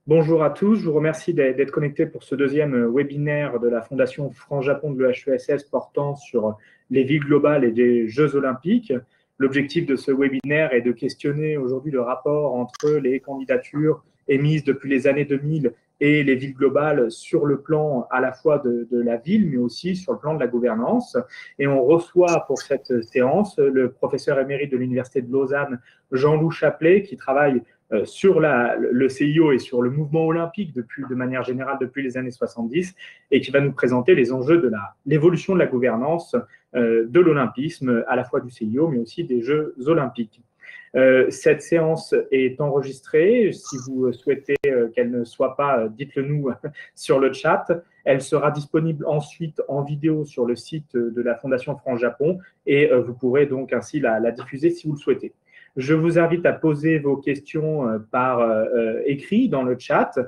Bonjour à tous, je vous remercie d'être connectés pour ce deuxième webinaire de la Fondation France-Japon de l'EHESS portant sur les villes globales et les Jeux olympiques. L'objectif de ce webinaire est de questionner aujourd'hui le rapport entre les candidatures émises depuis les années 2000 et les villes globales sur le plan à la fois de la ville, mais aussi sur le plan de la gouvernance. Et on reçoit pour cette séance le professeur émérite de l'Université de Lausanne, Jean-Loup Chaplet, qui travaille sur le CIO et sur le mouvement olympique de manière générale depuis les années 70 et qui va nous présenter les enjeux de l'évolution de la gouvernance de l'olympisme, à la fois du CIO mais aussi des Jeux olympiques. Cette séance est enregistrée. Si vous souhaitez qu'elle ne soit pas, dites-le nous sur le chat. Elle sera disponible ensuite en vidéo sur le site de la Fondation France-Japon et vous pourrez donc ainsi la diffuser si vous le souhaitez. Je vous invite à poser vos questions par écrit dans le chat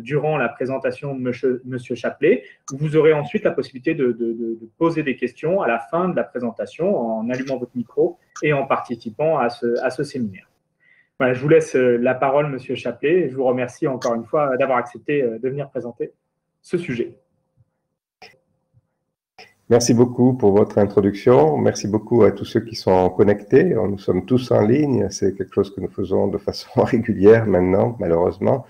durant la présentation de Monsieur Chaplet. Vous aurez ensuite la possibilité de poser des questions à la fin de la présentation en allumant votre micro et en participant à ce séminaire. Voilà, je vous laisse la parole, Monsieur Chaplet, et je vous remercie encore une fois d'avoir accepté de venir présenter ce sujet. Merci beaucoup pour votre introduction. Merci beaucoup à tous ceux qui sont connectés. Nous sommes tous en ligne. C'est quelque chose que nous faisons de façon régulière maintenant, malheureusement.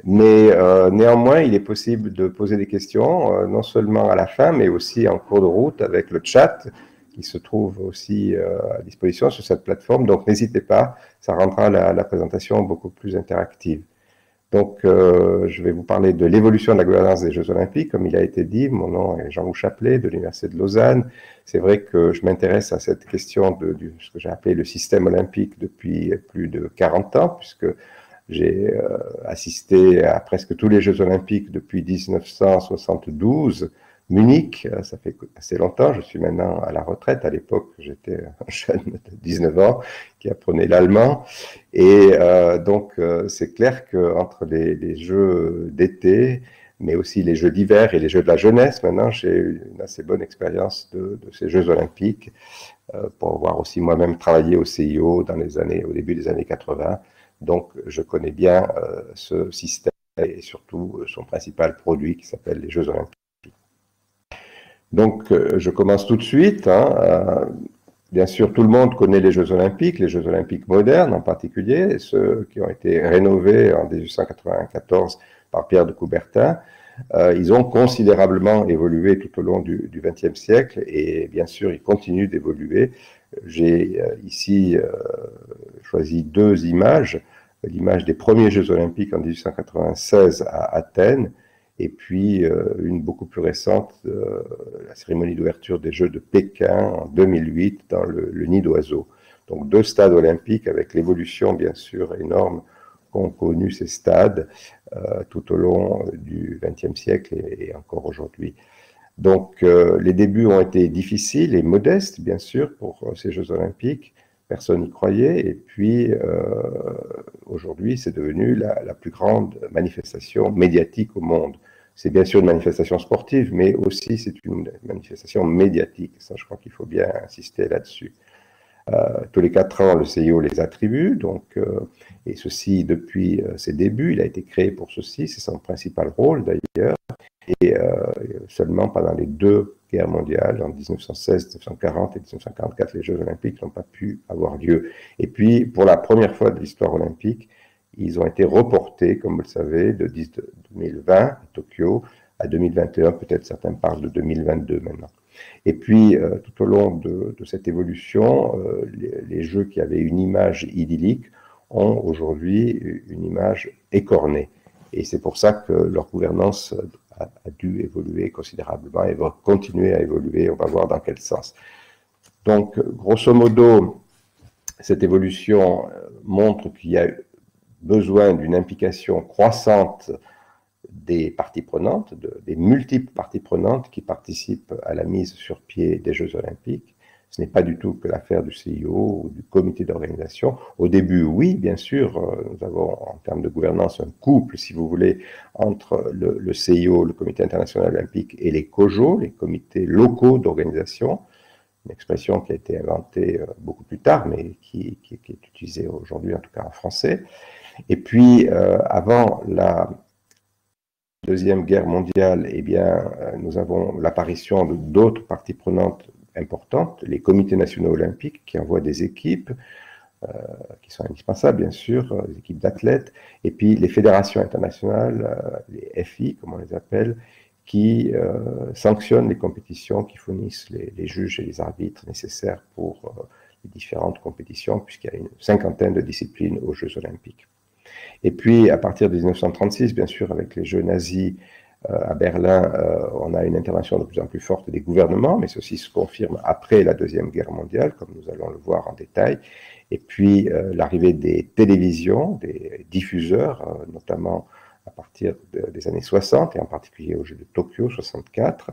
Mais néanmoins, il est possible de poser des questions, non seulement à la fin, mais aussi en cours de route avec le chat qui se trouve aussi à disposition sur cette plateforme. Donc, n'hésitez pas, ça rendra la présentation beaucoup plus interactive. Donc, je vais vous parler de l'évolution de la gouvernance des Jeux olympiques. Comme il a été dit, mon nom est Jean-Loup Chaplet de l'Université de Lausanne. C'est vrai que je m'intéresse à cette question de ce que j'ai appelé le système olympique depuis plus de 40 ans, puisque j'ai assisté à presque tous les Jeux olympiques depuis 1972. Munich, ça fait assez longtemps, je suis maintenant à la retraite. À l'époque, j'étais un jeune de 19 ans qui apprenait l'allemand. Et donc, c'est clair qu'entre les Jeux d'été, mais aussi les Jeux d'hiver et les Jeux de la jeunesse, maintenant, j'ai eu une assez bonne expérience de ces Jeux olympiques pour avoir aussi moi-même travaillé au CIO au début des années 80. Donc, je connais bien ce système et surtout son principal produit qui s'appelle les Jeux olympiques. Donc, je commence tout de suite. Bien sûr, tout le monde connaît les Jeux olympiques modernes en particulier, ceux qui ont été rénovés en 1894 par Pierre de Coubertin. Ils ont considérablement évolué tout au long du XXe siècle et bien sûr, ils continuent d'évoluer. J'ai ici choisi deux images, l'image des premiers Jeux olympiques en 1896 à Athènes, et puis une beaucoup plus récente, la cérémonie d'ouverture des Jeux de Pékin en 2008 dans le Nid d'Oiseau. Donc deux stades olympiques avec l'évolution bien sûr énorme qu'ont connu ces stades tout au long du XXe siècle et encore aujourd'hui. Donc les débuts ont été difficiles et modestes bien sûr pour ces Jeux olympiques. Personne n'y croyait, et puis aujourd'hui, c'est devenu la plus grande manifestation médiatique au monde. C'est bien sûr une manifestation sportive, mais aussi c'est une manifestation médiatique. Ça, je crois qu'il faut bien insister là-dessus. Tous les 4 ans, le CIO les attribue, donc, et ceci depuis ses débuts. Il a été créé pour ceci, c'est son principal rôle d'ailleurs. Et seulement pendant les 2 guerres mondiales, en 1916, 1940 et 1944, les Jeux olympiques n'ont pas pu avoir lieu. Et puis, pour la première fois de l'histoire olympique, ils ont été reportés, comme vous le savez, de 2020 à Tokyo à 2021, peut-être certains parlent de 2022 maintenant. Et puis, tout au long de cette évolution, les Jeux qui avaient une image idyllique ont aujourd'hui une image écornée. Et c'est pour ça que leur gouvernance a dû évoluer considérablement et va continuer à évoluer. On va voir dans quel sens. Donc, grosso modo, cette évolution montre qu'il y a besoin d'une implication croissante des parties prenantes, des multiples parties prenantes qui participent à la mise sur pied des Jeux olympiques. Ce n'est pas du tout que l'affaire du CIO ou du comité d'organisation. Au début, oui, bien sûr, nous avons en termes de gouvernance un couple, si vous voulez, entre le CIO, le Comité international olympique, et les COJO, les comités locaux d'organisation, une expression qui a été inventée beaucoup plus tard, mais qui est utilisée aujourd'hui, en tout cas en français. Et puis, avant la Deuxième Guerre mondiale, eh bien, nous avons l'apparition d'autres parties prenantes importantes, les comités nationaux olympiques qui envoient des équipes, qui sont indispensables, bien sûr, les équipes d'athlètes, et puis les fédérations internationales, les FI, comme on les appelle, qui sanctionnent les compétitions, qui fournissent les juges et les arbitres nécessaires pour les différentes compétitions, puisqu'il y a une cinquantaine de disciplines aux Jeux olympiques. Et puis, à partir de 1936, bien sûr, avec les Jeux nazis à Berlin, on a une intervention de plus en plus forte des gouvernements, mais ceci se confirme après la Deuxième Guerre mondiale, comme nous allons le voir en détail. Et puis, l'arrivée des télévisions, des diffuseurs, notamment à partir des années 60, et en particulier aux Jeux de Tokyo, 64.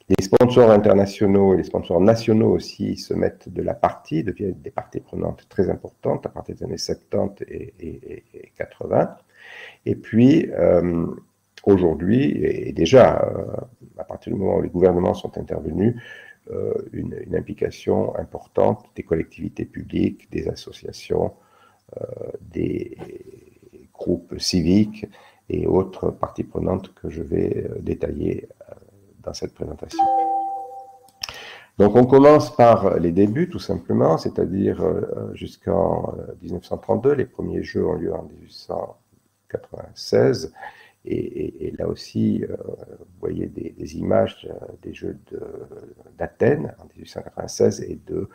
Les sponsors internationaux et les sponsors nationaux aussi se mettent de la partie, deviennent des parties prenantes très importantes à partir des années 70 et 80. Et puis, aujourd'hui, et déjà, à partir du moment où les gouvernements sont intervenus, une implication importante des collectivités publiques, des associations, des groupes civiques et autres parties prenantes que je vais détailler dans cette présentation. Donc on commence par les débuts tout simplement, c'est-à-dire jusqu'en 1932, les premiers Jeux ont lieu en 1896, et là aussi, vous voyez des images des Jeux d'Athènes en 1896 et de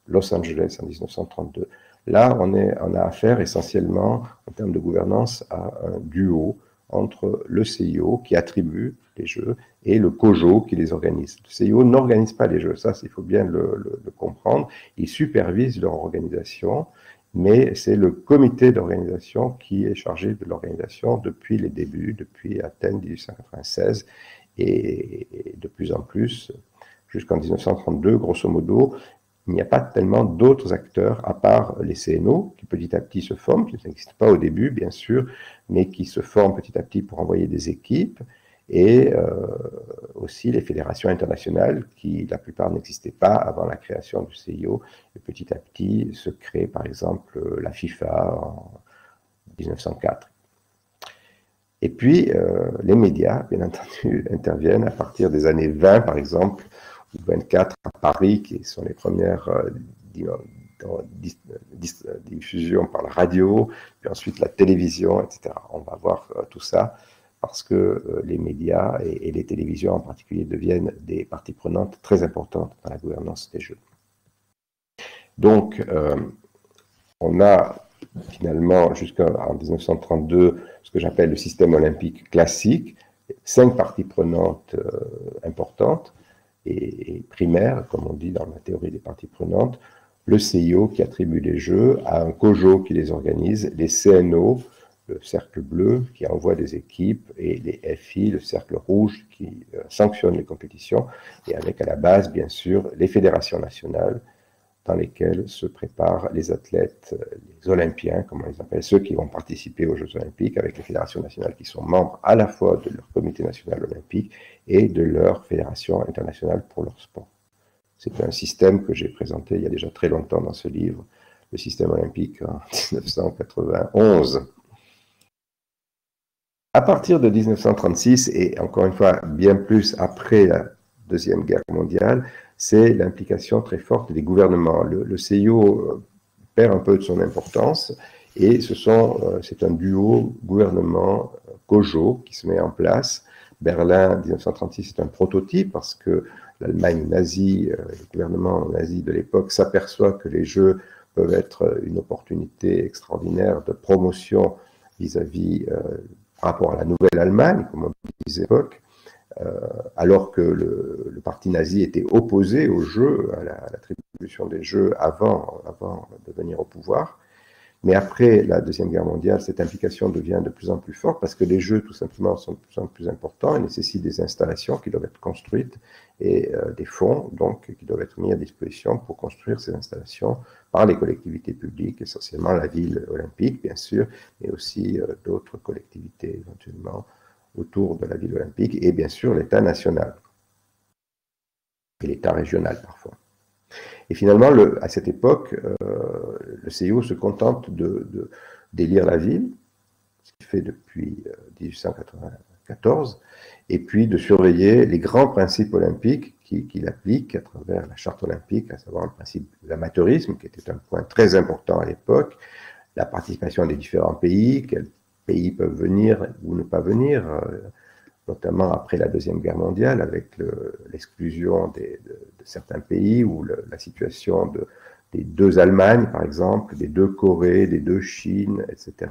Los Angeles en 1932. Là, on a affaire essentiellement, en termes de gouvernance, à un duo entre le CIO qui attribue les Jeux et le COJO qui les organise. Le CIO n'organise pas les Jeux, ça il faut bien le comprendre, il supervise leur organisation, mais c'est le comité d'organisation qui est chargé de l'organisation depuis les débuts, depuis Athènes 1896, et de plus en plus, jusqu'en 1932, grosso modo, il n'y a pas tellement d'autres acteurs à part les CNO qui petit à petit se forment, qui n'existent pas au début bien sûr, mais qui se forment petit à petit pour envoyer des équipes, et aussi les fédérations internationales qui la plupart n'existaient pas avant la création du CIO, et petit à petit se crée par exemple la FIFA en 1904. Et puis les médias, bien entendu, interviennent à partir des années 20 par exemple, 24 à Paris, qui sont les premières diffusions par la radio, puis ensuite la télévision, etc. On va voir tout ça parce que les médias et les télévisions en particulier deviennent des parties prenantes très importantes dans la gouvernance des Jeux. Donc, on a finalement jusqu'en 1932 ce que j'appelle le système olympique classique, 5 parties prenantes importantes, et primaire, comme on dit dans la théorie des parties prenantes, le CIO qui attribue les Jeux, à un COJO qui les organise, les CNO, le cercle bleu qui envoie des équipes, et les FI, le cercle rouge qui sanctionne les compétitions, et avec à la base, bien sûr, les fédérations nationales dans lesquelles se préparent les athlètes, les Olympiens, comme on les appelle, ceux qui vont participer aux Jeux Olympiques, avec les fédérations nationales qui sont membres à la fois de leur comité national olympique et de leur fédération internationale pour leur sport. C'est un système que j'ai présenté il y a déjà très longtemps dans ce livre, le système olympique en 1991. À partir de 1936, et encore une fois bien plus après la Deuxième Guerre mondiale, c'est l'implication très forte des gouvernements. Le CIO perd un peu de son importance, et c'est un duo gouvernement-COJO qui se met en place. Berlin 1936 est un prototype parce que l'Allemagne nazie, le gouvernement nazi de l'époque s'aperçoit que les Jeux peuvent être une opportunité extraordinaire de promotion vis-à-vis par rapport à la nouvelle Allemagne, comme on disait à l'époque, alors que le parti nazi était opposé aux Jeux, à l'attribution des Jeux avant de venir au pouvoir. Mais après la Deuxième Guerre mondiale, cette implication devient de plus en plus forte parce que les Jeux, tout simplement, sont de plus en plus importants et nécessitent des installations qui doivent être construites et des fonds donc, qui doivent être mis à disposition pour construire ces installations par les collectivités publiques, essentiellement la ville olympique, bien sûr, mais aussi d'autres collectivités éventuellement autour de la ville olympique et bien sûr l'État national et l'État régional parfois. Et finalement, à cette époque, le CIO se contente de d'élire la ville, ce qu'il fait depuis 1894, et puis de surveiller les grands principes olympiques qu'il applique à travers la charte olympique, à savoir le principe de l'amateurisme, qui était un point très important à l'époque, la participation des différents pays, quels pays peuvent venir ou ne pas venir, notamment après la Deuxième Guerre mondiale, avec l'exclusion de certains pays, ou la situation des deux Allemagnes, par exemple, des deux Corées, des deux Chines, etc.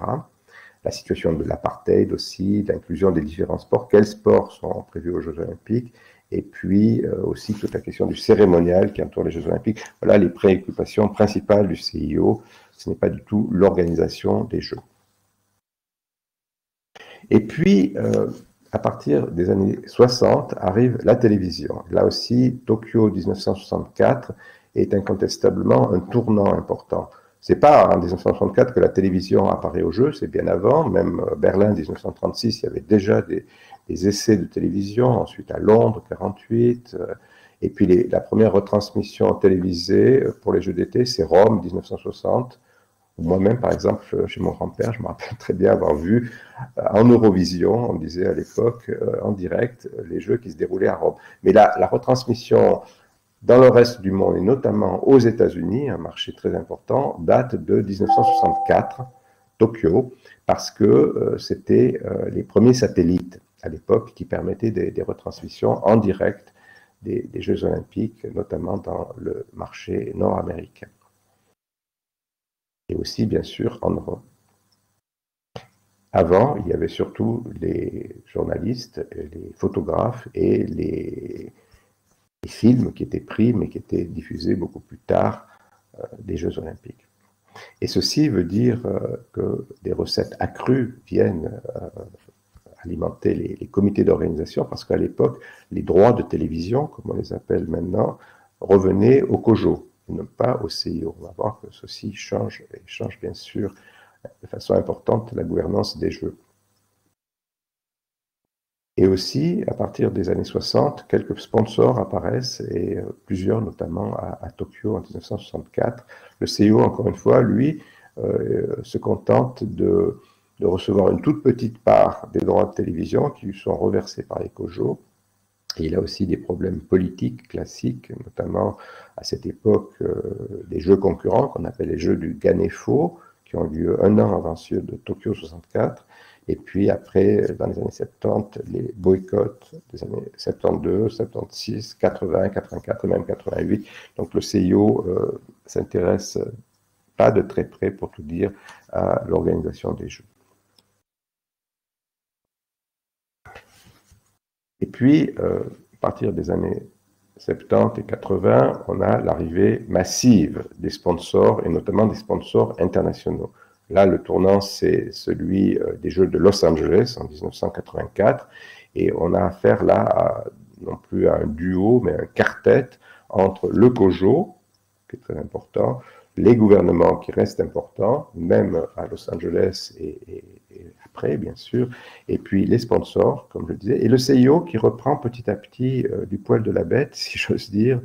La situation de l'apartheid aussi, l'inclusion des différents sports, quels sports sont prévus aux Jeux Olympiques, et puis aussi toute la question du cérémonial qui entoure les Jeux Olympiques. Voilà les préoccupations principales du CIO, ce n'est pas du tout l'organisation des Jeux. Et puis, à partir des années 60, arrive la télévision. Là aussi, Tokyo 1964 est incontestablement un tournant important. C'est pas en 1964 que la télévision apparaît au jeu, c'est bien avant. Même Berlin 1936, il y avait déjà des essais de télévision. Ensuite à Londres 48. Et puis la première retransmission télévisée pour les Jeux d'été, c'est Rome 1960. Moi-même, par exemple, chez mon grand-père, je me rappelle très bien avoir vu en Eurovision, on disait à l'époque, en direct, les Jeux qui se déroulaient à Rome. Mais la retransmission dans le reste du monde, et notamment aux États-Unis, un marché très important, date de 1964, Tokyo, parce que c'était les premiers satellites à l'époque qui permettaient des retransmissions en direct des Jeux Olympiques, notamment dans le marché nord-américain. Et aussi, bien sûr, en Europe. Avant, il y avait surtout les journalistes, les photographes et les films qui étaient pris, mais qui étaient diffusés beaucoup plus tard des Jeux Olympiques. Et ceci veut dire que des recettes accrues viennent alimenter les comités d'organisation, parce qu'à l'époque, les droits de télévision, comme on les appelle maintenant, revenaient au COJO, non pas au CIO. On va voir que ceci change, et change bien sûr de façon importante la gouvernance des Jeux. Et aussi, à partir des années 60, quelques sponsors apparaissent, et plusieurs notamment à Tokyo en 1964. Le CIO, encore une fois, lui, se contente de recevoir une toute petite part des droits de télévision qui lui sont reversés par les COJO. Et il a aussi des problèmes politiques classiques, notamment à cette époque des jeux concurrents qu'on appelle les jeux du Ganefo, qui ont lieu un an avant ceux de Tokyo 64. Et puis après, dans les années 70, les boycotts des années 72, 76, 80, 84 et même 88. Donc le CIO s'intéresse pas de très près, pour tout dire, à l'organisation des Jeux. Et puis, à partir des années 70 et 80, on a l'arrivée massive des sponsors, et notamment des sponsors internationaux. Là, le tournant, c'est celui des Jeux de Los Angeles en 1984, et on a affaire là non plus à un duo, mais un quartet entre le COJO, qui est très important, les gouvernements qui restent importants, même à Los Angeles et après, bien sûr, et puis les sponsors, comme je le disais, et le CIO qui reprend petit à petit du poil de la bête, si j'ose dire,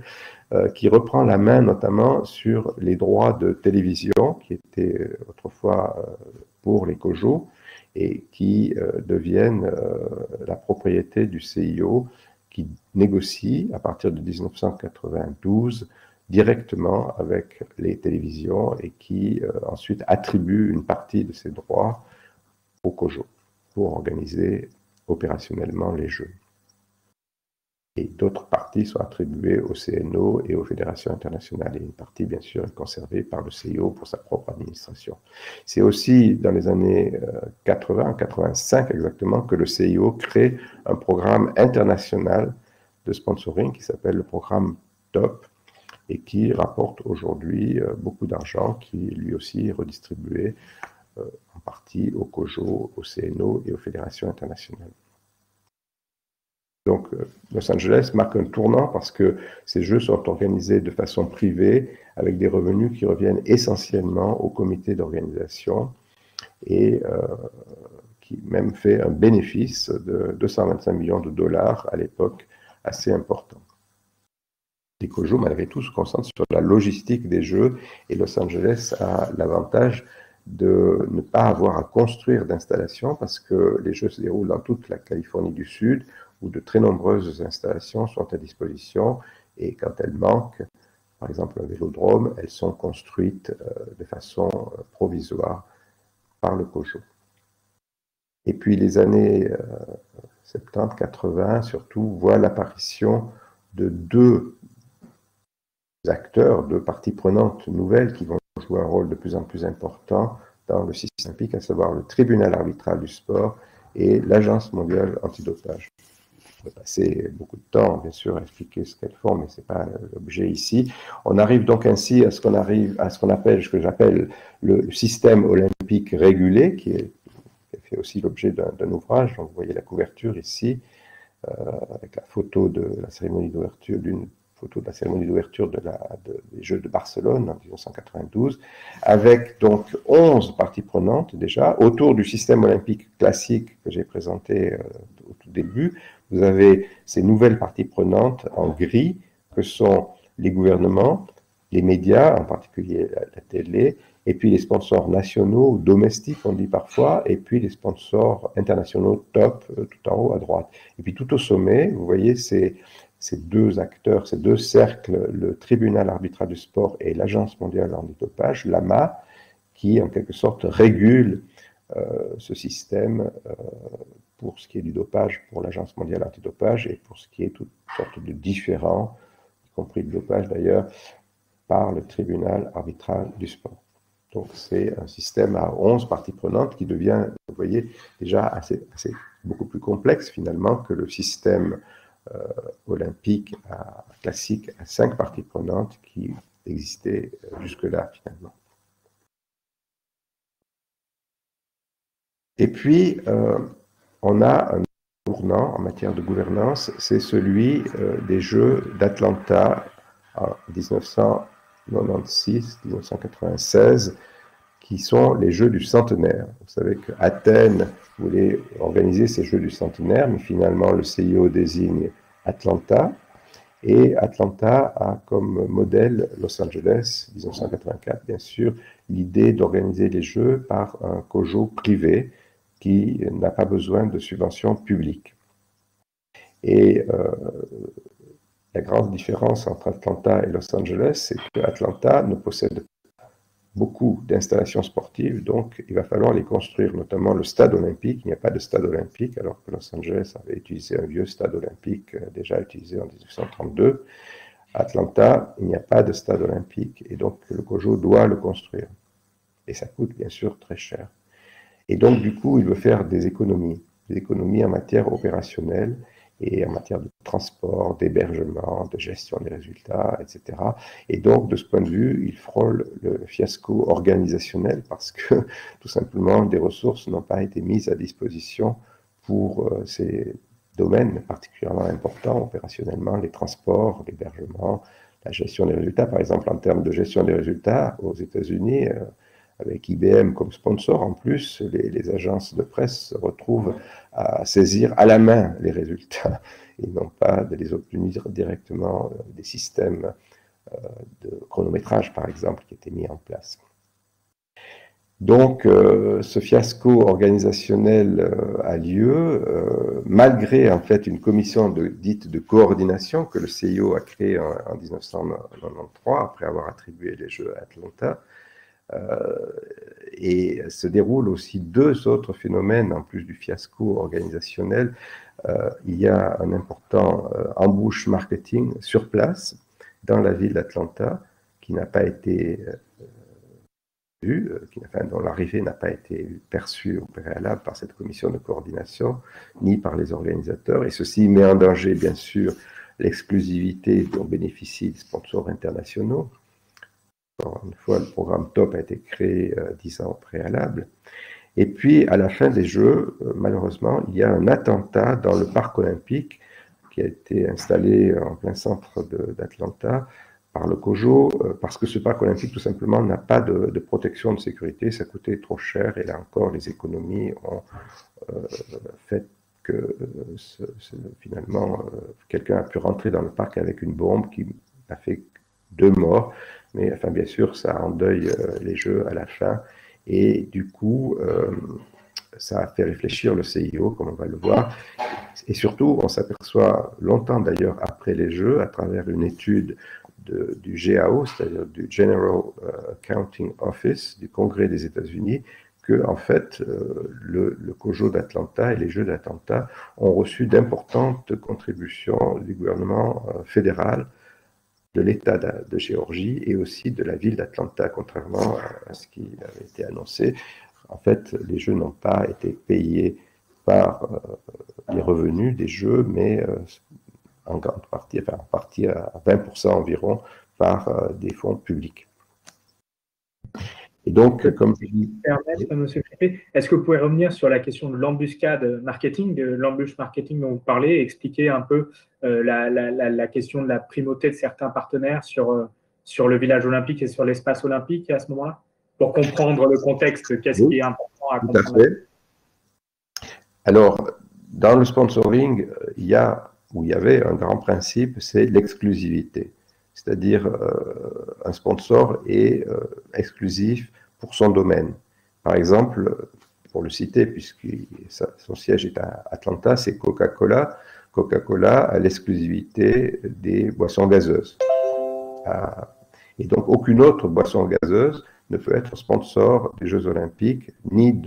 qui reprend la main notamment sur les droits de télévision qui étaient autrefois pour les COJO et qui deviennent la propriété du CIO qui négocie à partir de 1992 directement avec les télévisions et qui ensuite attribue une partie de ces droits au COJO pour organiser opérationnellement les Jeux. Et d'autres parties sont attribuées au CNO et aux fédérations internationales. Et une partie, bien sûr, est conservée par le CIO pour sa propre administration. C'est aussi dans les années 80, 85 exactement, que le CIO crée un programme international de sponsoring qui s'appelle le programme TOP et qui rapporte aujourd'hui beaucoup d'argent qui, lui aussi, est redistribué en partie au COJO, au CNO et aux fédérations internationales. Donc, Los Angeles marque un tournant parce que ces jeux sont organisés de façon privée, avec des revenus qui reviennent essentiellement au comité d'organisation et qui même fait un bénéfice de 225 millions de dollars à l'époque, assez important. Les COJO, malgré tout, se concentrent sur la logistique des jeux et Los Angeles a l'avantage de ne pas avoir à construire d'installations parce que les Jeux se déroulent dans toute la Californie du Sud où de très nombreuses installations sont à disposition et quand elles manquent, par exemple un vélodrome, elles sont construites de façon provisoire par le COJO. Et puis les années 70-80 surtout voient l'apparition de deux acteurs, deux parties prenantes nouvelles qui vont jouer un rôle de plus en plus important dans le système olympique, à savoir le tribunal arbitral du sport et l'Agence mondiale antidopage. Je vais passer beaucoup de temps, bien sûr, à expliquer ce qu'elles font, mais ce n'est pas l'objet ici. On arrive donc ainsi à ce qu'on appelle, ce que j'appelle le système olympique régulé, qui fait aussi l'objet d'un ouvrage. Donc, vous voyez la couverture ici, avec la photo de la cérémonie d'ouverture, d'une photo de la cérémonie d'ouverture des Jeux de Barcelone en 1992, avec donc 11 parties prenantes déjà, autour du système olympique classique que j'ai présenté au tout début. Vous avez ces nouvelles parties prenantes en gris, que sont les gouvernements, les médias, en particulier la télé, et puis les sponsors nationaux ou domestiques, on dit parfois, et puis les sponsors internationaux top, tout en haut à droite. Et puis tout au sommet, vous voyez ces deux acteurs, ces deux cercles, le tribunal arbitral du sport et l'Agence mondiale antidopage, l'AMA, qui en quelque sorte régule ce système pour ce qui est du dopage pour l'Agence mondiale antidopage et pour ce qui est toutes sortes de différends, y compris le dopage d'ailleurs, par le tribunal arbitral du sport. Donc c'est un système à 11 parties prenantes qui devient, vous voyez, déjà beaucoup plus complexe finalement que le système olympique classique à 5 parties prenantes qui existait jusque-là finalement. Et puis, on a un tournant en matière de gouvernance, c'est celui des Jeux d'Atlanta en 1996-1996, qui sont les Jeux du centenaire. Vous savez qu'Athènes voulait organiser ces Jeux du centenaire, mais finalement le CIO désigne Atlanta, et Atlanta a comme modèle Los Angeles, 1984 bien sûr, l'idée d'organiser les Jeux par un COJO privé qui n'a pas besoin de subventions publiques. Et la grande différence entre Atlanta et Los Angeles, c'est que Atlanta ne possède beaucoup d'installations sportives, donc il va falloir les construire, notamment le stade olympique. Il n'y a pas de stade olympique, alors que Los Angeles avait utilisé un vieux stade olympique déjà utilisé en 1932. À Atlanta, il n'y a pas de stade olympique, et donc le COJO doit le construire. Et ça coûte bien sûr très cher. Et donc du coup, il veut faire des économies en matière opérationnelle, et en matière de transport, d'hébergement, de gestion des résultats, etc. Et donc, de ce point de vue, il frôle le fiasco organisationnel parce que, tout simplement, des ressources n'ont pas été mises à disposition pour ces domaines particulièrement importants opérationnellement, les transports, l'hébergement, la gestion des résultats. Par exemple, en termes de gestion des résultats, aux États-Unis, avec IBM comme sponsor, en plus, les agences de presse se retrouvent à saisir à la main les résultats et non pas de les obtenir directement des systèmes de chronométrage, par exemple, qui étaient mis en place. Donc, ce fiasco organisationnel a lieu malgré en fait une commission dite de coordination que le CIO a créée en 1993 après avoir attribué les Jeux à Atlanta. Et se déroulent aussi deux autres phénomènes en plus du fiasco organisationnel. Il y a un important embouche marketing sur place dans la ville d'Atlanta qui n'a pas été vu, dont l'arrivée n'a pas été perçue au préalable par cette commission de coordination, ni par les organisateurs. Et ceci met en danger, bien sûr, l'exclusivité dont bénéficient les sponsors internationaux. Une fois, le programme TOP a été créé 10 ans au préalable. Et puis, à la fin des Jeux, malheureusement, il y a un attentat dans le parc olympique qui a été installé en plein centre d'Atlanta par le COJO, parce que ce parc olympique, tout simplement, n'a pas de protection de sécurité. Ça coûtait trop cher, et là encore, les économies ont fait que finalement, quelqu'un a pu rentrer dans le parc avec une bombe qui a fait 2 morts. Mais enfin, bien sûr, ça endeuille les Jeux à la fin. Et du coup, ça a fait réfléchir le CIO, comme on va le voir. Et surtout, on s'aperçoit longtemps d'ailleurs après les Jeux, à travers une étude du GAO, c'est-à-dire du General Accounting Office du Congrès des États-Unis, que en fait, le COJO d'Atlanta et les Jeux d'Atlanta ont reçu d'importantes contributions du gouvernement fédéral, de l'État de Géorgie et aussi de la ville d'Atlanta, contrairement à ce qui avait été annoncé. En fait, les Jeux n'ont pas été payés par les revenus des Jeux, mais en grande partie, enfin en partie à 20% environ, par des fonds publics. Et donc, comme je dis... Monsieur Crépé, est-ce que vous pouvez revenir sur la question de l'embuscade marketing, de l'embûche marketing dont vous parlez, et expliquer un peu la question de la primauté de certains partenaires sur le village olympique et sur l'espace olympique à ce moment-là, pour comprendre le contexte, qu'est-ce qui est important à comprendre? Tout à fait. Alors, dans le sponsoring, il y avait un grand principe, c'est l'exclusivité. C'est-à-dire, un sponsor est exclusif pour son domaine. Par exemple, pour le citer, puisque son siège est à Atlanta, c'est Coca-Cola. Coca-Cola a l'exclusivité des boissons gazeuses. Et donc, aucune autre boisson gazeuse ne peut être sponsor des Jeux Olympiques, ni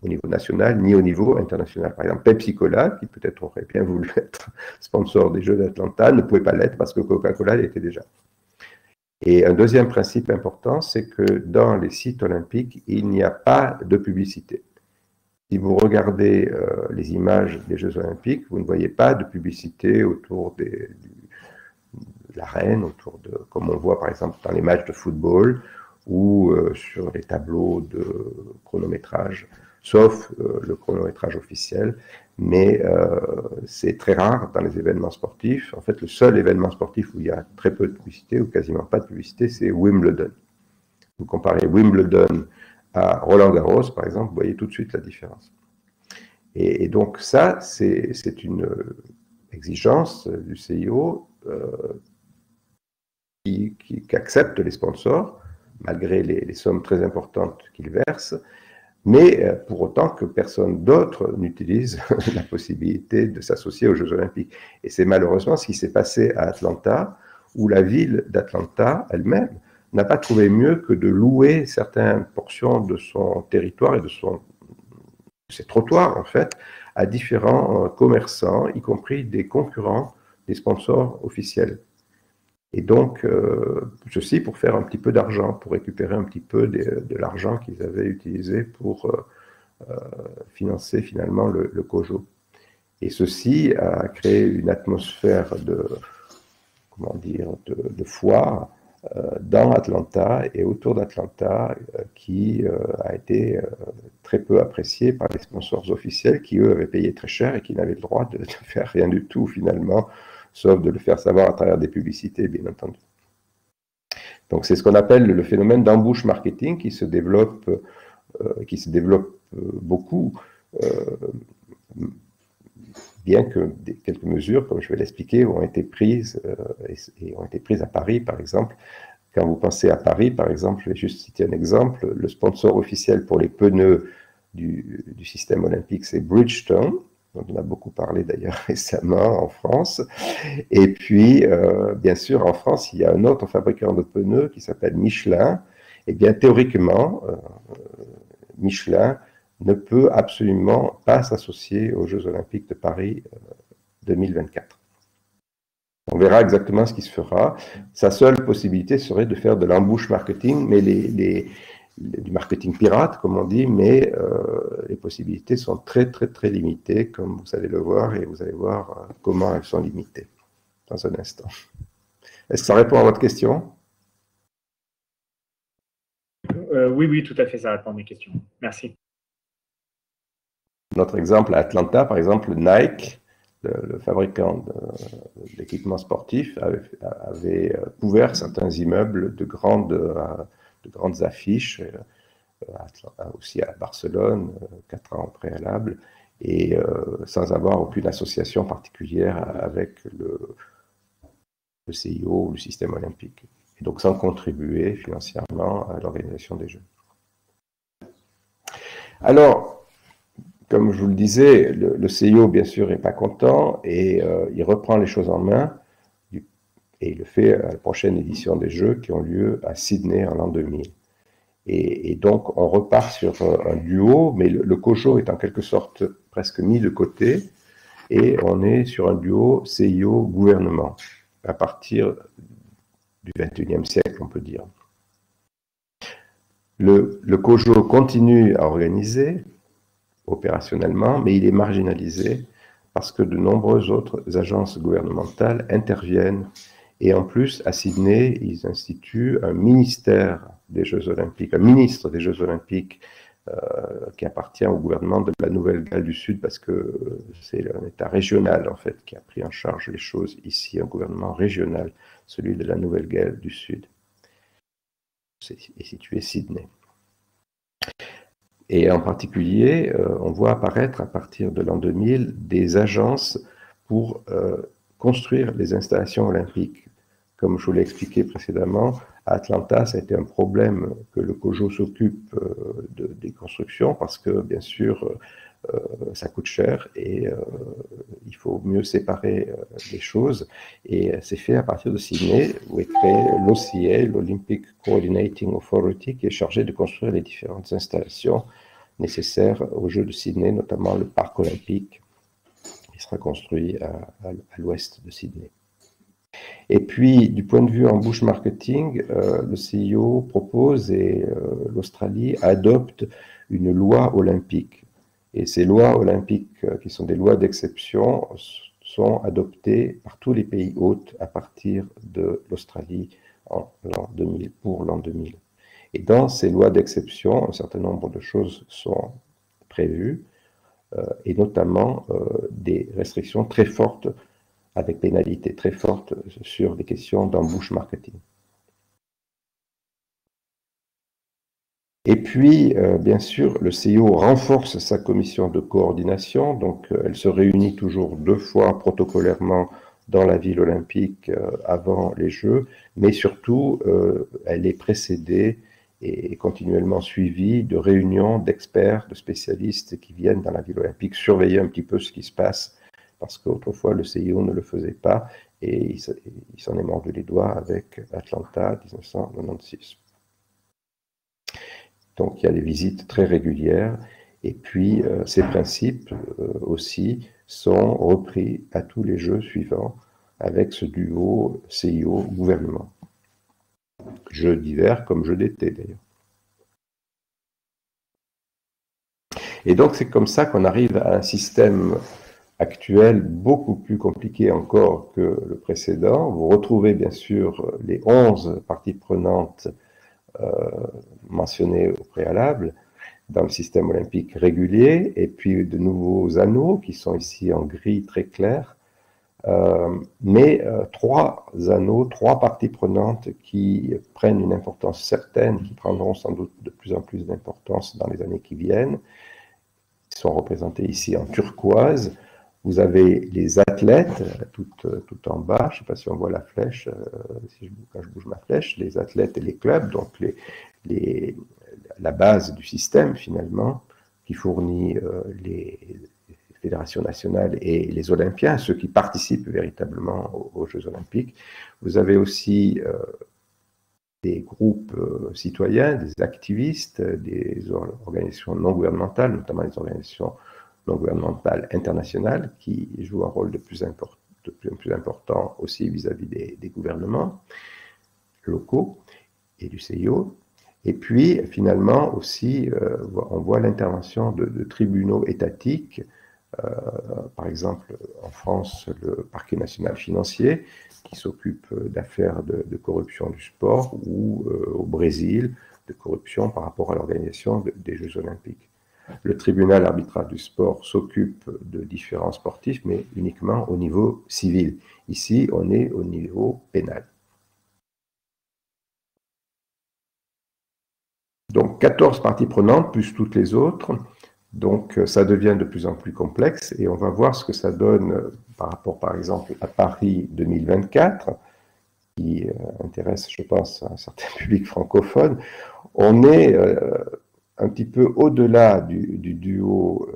au niveau national, ni au niveau international. Par exemple, Pepsi-Cola, qui peut-être aurait bien voulu être sponsor des Jeux d'Atlanta, ne pouvait pas l'être parce que Coca-Cola l'était déjà. Et un deuxième principe important, c'est que dans les sites olympiques, il n'y a pas de publicité. Si vous regardez les images des Jeux olympiques, vous ne voyez pas de publicité autour de l'arène, comme on voit par exemple dans les matchs de football ou sur les tableaux de chronométrage, sauf le chronométrage officiel, mais c'est très rare dans les événements sportifs. En fait, le seul événement sportif où il y a très peu de publicité, ou quasiment pas de publicité, c'est Wimbledon. Vous comparez Wimbledon à Roland-Garros, par exemple, vous voyez tout de suite la différence. Et donc ça, c'est une exigence du CIO qui accepte les sponsors, malgré les sommes très importantes qu'ils versent, mais pour autant que personne d'autre n'utilise la possibilité de s'associer aux Jeux Olympiques. Et c'est malheureusement ce qui s'est passé à Atlanta, où la ville d'Atlanta elle-même n'a pas trouvé mieux que de louer certaines portions de son territoire et de ses trottoirs, en fait, à différents commerçants, y compris des concurrents des sponsors officiels. Et donc, ceci pour faire un petit peu d'argent, pour récupérer un petit peu de l'argent qu'ils avaient utilisé pour financer finalement le COJO. Et ceci a créé une atmosphère de foire dans Atlanta et autour d'Atlanta qui a été très peu appréciée par les sponsors officiels qui, eux, avaient payé très cher et qui n'avaient le droit de faire rien du tout finalement, sauf de le faire savoir à travers des publicités, bien entendu. Donc c'est ce qu'on appelle le phénomène d'embouche marketing qui se développe beaucoup, bien que quelques mesures, comme je vais l'expliquer, ont été prises et ont été prises à Paris, par exemple. Quand vous pensez à Paris, par exemple, je vais juste citer un exemple, le sponsor officiel pour les pneus du système olympique, c'est Bridgestone, dont on a beaucoup parlé d'ailleurs récemment en France. Et puis, bien sûr, en France, il y a un autre fabricant de pneus qui s'appelle Michelin. Et bien, théoriquement, Michelin ne peut absolument pas s'associer aux Jeux Olympiques de Paris 2024. On verra exactement ce qui se fera. Sa seule possibilité serait de faire de l'embouche marketing, mais du marketing pirate, comme on dit, mais les possibilités sont très, très, très limitées, comme vous allez le voir, et vous allez voir comment elles sont limitées dans un instant. Est-ce que ça répond à votre question? Oui, tout à fait, ça répond à mes questions. Merci. Notre exemple à Atlanta, par exemple, Nike, le fabricant d'équipements sportifs, avait couvert certains immeubles de grandes affiches, aussi à Barcelone, 4 ans au préalable, et sans avoir aucune association particulière avec le CIO ou le système olympique. Et donc sans contribuer financièrement à l'organisation des Jeux. Alors, comme je vous le disais, le CIO, bien sûr, n'est pas content et il reprend les choses en main et il le fait à la prochaine édition des Jeux qui ont lieu à Sydney en l'an 2000. Et donc, on repart sur un duo, mais le COJO est en quelque sorte presque mis de côté et on est sur un duo CIO-gouvernement à partir du XXIe siècle, on peut dire. Le COJO continue à organiser opérationnellement, mais il est marginalisé parce que de nombreuses autres agences gouvernementales interviennent. Et en plus, à Sydney, ils instituent un ministère des Jeux Olympiques, un ministre des Jeux Olympiques qui appartient au gouvernement de la Nouvelle-Galles du Sud, parce que c'est un État régional, en fait, qui a pris en charge les choses ici, un gouvernement régional, celui de la Nouvelle-Galles du Sud. Est situé Sydney. Et en particulier, on voit apparaître à partir de l'an 2000 des agences pour construire les installations olympiques. Comme je vous l'ai expliqué précédemment, à Atlanta, ça a été un problème que le COJO s'occupe des constructions parce que, bien sûr, ça coûte cher et il faut mieux séparer les choses. Et c'est fait à partir de Sydney, où est créé l'OCA, l'Olympic Coordinating Authority, qui est chargé de construire les différentes installations nécessaires aux Jeux de Sydney, notamment le parc olympique, qui sera construit à l'ouest de Sydney. Et puis, du point de vue embouche marketing, le CIO propose et l'Australie adopte une loi olympique. Et ces lois olympiques, qui sont des lois d'exception, sont adoptées par tous les pays hôtes à partir de l'Australie en l'an 2000, pour l'an 2000. Et dans ces lois d'exception, un certain nombre de choses sont prévues, et notamment des restrictions très fortes, avec pénalités très fortes sur les questions d'embouche marketing. Et puis, bien sûr, le CIO renforce sa commission de coordination, donc elle se réunit toujours 2 fois protocolairement dans la ville olympique avant les Jeux, mais surtout, elle est précédée et continuellement suivie de réunions d'experts, de spécialistes qui viennent dans la ville olympique surveiller un petit peu ce qui se passe, parce qu'autrefois le CIO ne le faisait pas, et il s'en est mordu les doigts avec Atlanta 1996. Donc il y a des visites très régulières, et puis ces principes aussi sont repris à tous les Jeux suivants avec ce duo CIO-gouvernement. Jeux d'hiver comme jeux d'été d'ailleurs. Et donc c'est comme ça qu'on arrive à un système actuel beaucoup plus compliqué encore que le précédent. Vous retrouvez bien sûr les 11 parties prenantes mentionnées au préalable dans le système olympique régulier, et puis de nouveaux anneaux qui sont ici en gris très clair, mais 3 anneaux, 3 parties prenantes qui prennent une importance certaine, qui prendront sans doute de plus en plus d'importance dans les années qui viennent. Ils sont représentés ici en turquoise. Vous avez les athlètes, tout en bas, je ne sais pas si on voit la flèche, quand je bouge ma flèche, les athlètes et les clubs, donc la base du système finalement, qui fournit les fédérations nationales et les Olympiens, ceux qui participent véritablement aux Jeux Olympiques. Vous avez aussi des groupes citoyens, des activistes, des organisations non gouvernementales, notamment les organisations non gouvernementales internationales, qui jouent un rôle de plus en plus important aussi vis-à-vis des gouvernements locaux et du CIO. Et puis, finalement, aussi, on voit l'intervention de tribunaux étatiques, par exemple, en France, le parquet national financier, qui s'occupe d'affaires de corruption du sport, ou au Brésil, de corruption par rapport à l'organisation des Jeux Olympiques. Le tribunal arbitral du sport s'occupe de différents sportifs, mais uniquement au niveau civil. Ici, on est au niveau pénal. Donc 14 parties prenantes, plus toutes les autres. Donc ça devient de plus en plus complexe, et on va voir ce que ça donne par rapport, par exemple, à Paris 2024, qui intéresse, je pense, un certain public francophone. On est un petit peu au-delà du duo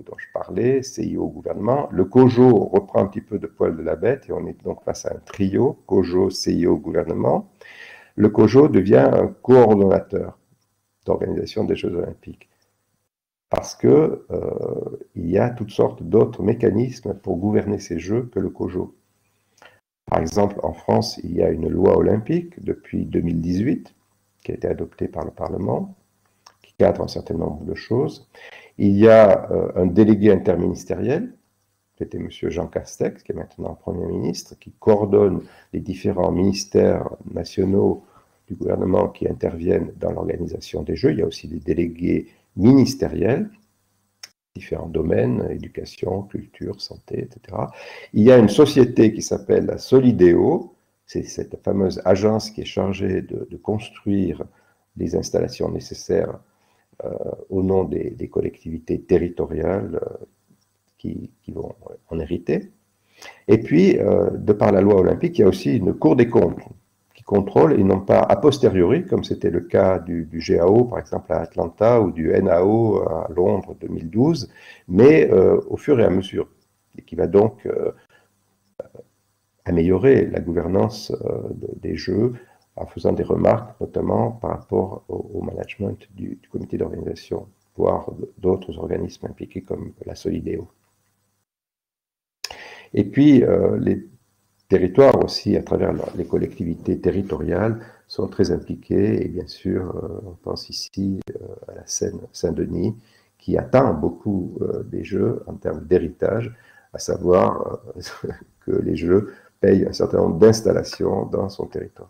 dont je parlais, CIO gouvernement. Le COJO reprend un petit peu de poil de la bête et on est donc face à un trio, COJO, CIO, gouvernement. Le COJO devient un coordonnateur d'organisation des Jeux Olympiques parce que il y a toutes sortes d'autres mécanismes pour gouverner ces Jeux que le COJO. Par exemple, en France, il y a une loi olympique depuis 2018 qui a été adoptée par le Parlement, qui cadre un certain nombre de choses. Il y a un délégué interministériel, qui était M. Jean Castex, qui est maintenant Premier ministre, qui coordonne les différents ministères nationaux du gouvernement qui interviennent dans l'organisation des Jeux. Il y a aussi des délégués ministériels, différents domaines, éducation, culture, santé, etc. Il y a une société qui s'appelle la Solideo, c'est cette fameuse agence qui est chargée de construire les installations nécessaires au nom des collectivités territoriales qui vont en hériter. Et puis, de par la loi olympique, il y a aussi une Cour des comptes qui contrôle, et non pas a posteriori, comme c'était le cas du GAO, par exemple à Atlanta, ou du NAO à Londres 2012, mais au fur et à mesure, et qui va donc améliorer la gouvernance des Jeux en faisant des remarques, notamment par rapport au management du comité d'organisation, voire d'autres organismes impliqués comme la Solideo. Et puis, les territoires aussi, à travers les collectivités territoriales, sont très impliqués. Et bien sûr, on pense ici à la Seine-Saint-Denis, qui attend beaucoup des Jeux en termes d'héritage, à savoir que les Jeux payent un certain nombre d'installations dans son territoire.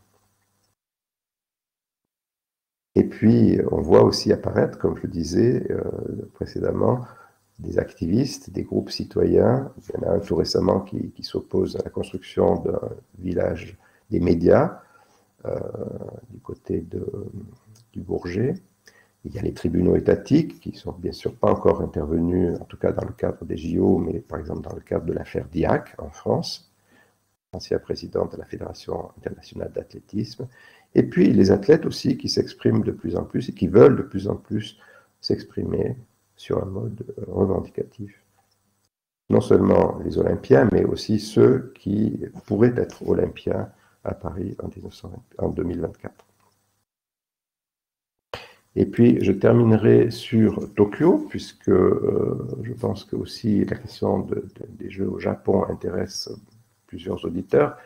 Et puis, on voit aussi apparaître, comme je le disais précédemment, des activistes, des groupes citoyens. Il y en a un tout récemment qui s'oppose à la construction d'un village des médias du côté du Bourget. Il y a les tribunaux étatiques qui sont bien sûr pas encore intervenus, en tout cas dans le cadre des JO, mais par exemple dans le cadre de l'affaire Diac en France, ancien président de la Fédération internationale d'athlétisme. Et puis les athlètes aussi qui s'expriment de plus en plus et qui veulent de plus en plus s'exprimer sur un mode revendicatif. Non seulement les Olympiens, mais aussi ceux qui pourraient être Olympiens à Paris en 2024. Et puis, je terminerai sur Tokyo, puisque je pense que aussi la question des Jeux au Japon intéresse plusieurs auditeurs.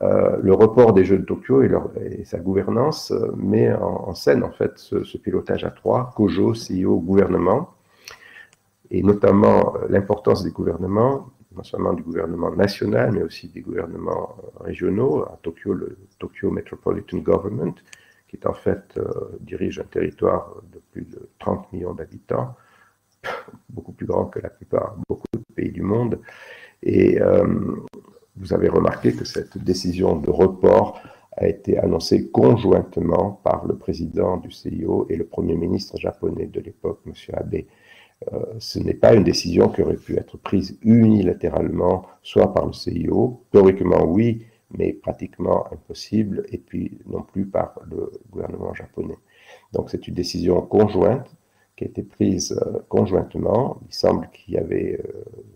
Le report des Jeux de Tokyo et sa gouvernance met en scène en fait ce pilotage à trois, COJO, CIO, gouvernement, et notamment l'importance des gouvernements, non seulement du gouvernement national, mais aussi des gouvernements régionaux. À Tokyo, le Tokyo Metropolitan Government, qui en fait dirige un territoire de plus de 30 millions d'habitants, beaucoup plus grand que la plupart, beaucoup de pays du monde. Et vous avez remarqué que cette décision de report a été annoncée conjointement par le président du CIO et le premier ministre japonais de l'époque, M. Abe. Ce n'est pas une décision qui aurait pu être prise unilatéralement, soit par le CIO, théoriquement oui, mais pratiquement impossible, et puis non plus par le gouvernement japonais. Donc c'est une décision conjointe qui a été prise conjointement. Il semble qu'il y avait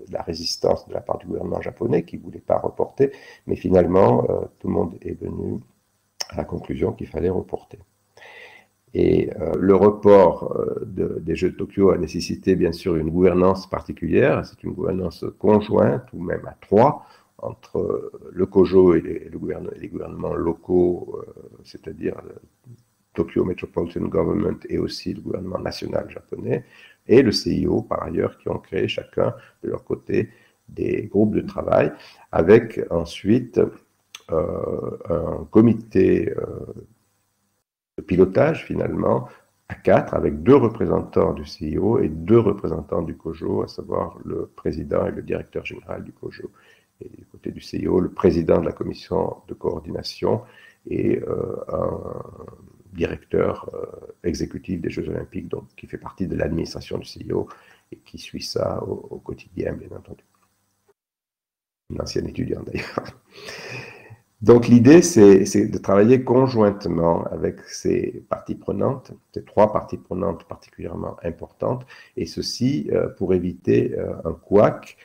de la résistance de la part du gouvernement japonais qui ne voulait pas reporter, mais finalement tout le monde est venu à la conclusion qu'il fallait reporter. Et le report des Jeux de Tokyo a nécessité bien sûr une gouvernance particulière. C'est une gouvernance conjointe ou même à trois entre le COJO et les gouvernements locaux, c'est-à-dire le Tokyo Metropolitan Government et aussi le gouvernement national japonais, et le CIO par ailleurs, qui ont créé chacun de leur côté des groupes de travail, avec ensuite un comité de pilotage finalement à quatre, avec 2 représentants du CIO et 2 représentants du COJO, à savoir le président et le directeur général du COJO. Et du côté du CIO, le président de la commission de coordination et un directeur exécutif des Jeux Olympiques, donc qui fait partie de l'administration du CIO et qui suit ça au quotidien, bien entendu. Une ancienne étudiante d'ailleurs. Donc l'idée, c'est de travailler conjointement avec ces parties prenantes, ces 3 parties prenantes particulièrement importantes, et ceci pour éviter un couac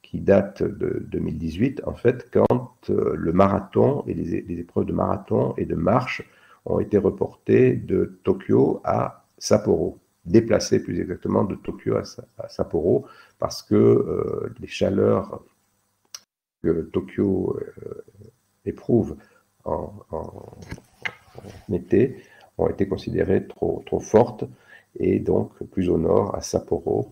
qui date de 2018, en fait, quand le marathon et les épreuves de marathon et de marche ont été reportées de Tokyo à Sapporo, déplacées plus exactement de Tokyo à Sapporo, parce que les chaleurs que Tokyo éprouve en été ont été considérées trop fortes, et donc plus au nord, à Sapporo,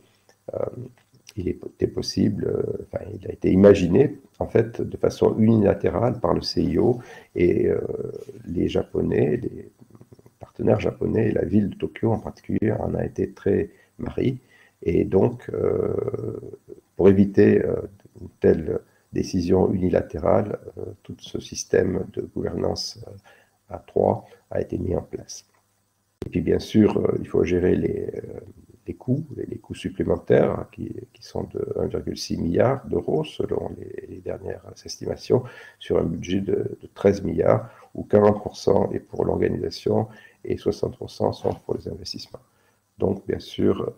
il était possible, il a été imaginé en fait de façon unilatérale par le CIO, et les Japonais, les partenaires japonais et la ville de Tokyo en particulier en a été très marri, et donc pour éviter une telle décision unilatérale, tout ce système de gouvernance à 3 a été mis en place. Et puis bien sûr, il faut gérer les coûts supplémentaires qui sont de 1,6 milliard d'euros selon les dernières estimations, sur un budget de 13 milliards, où 40% est pour l'organisation et 60% sont pour les investissements. Donc bien sûr,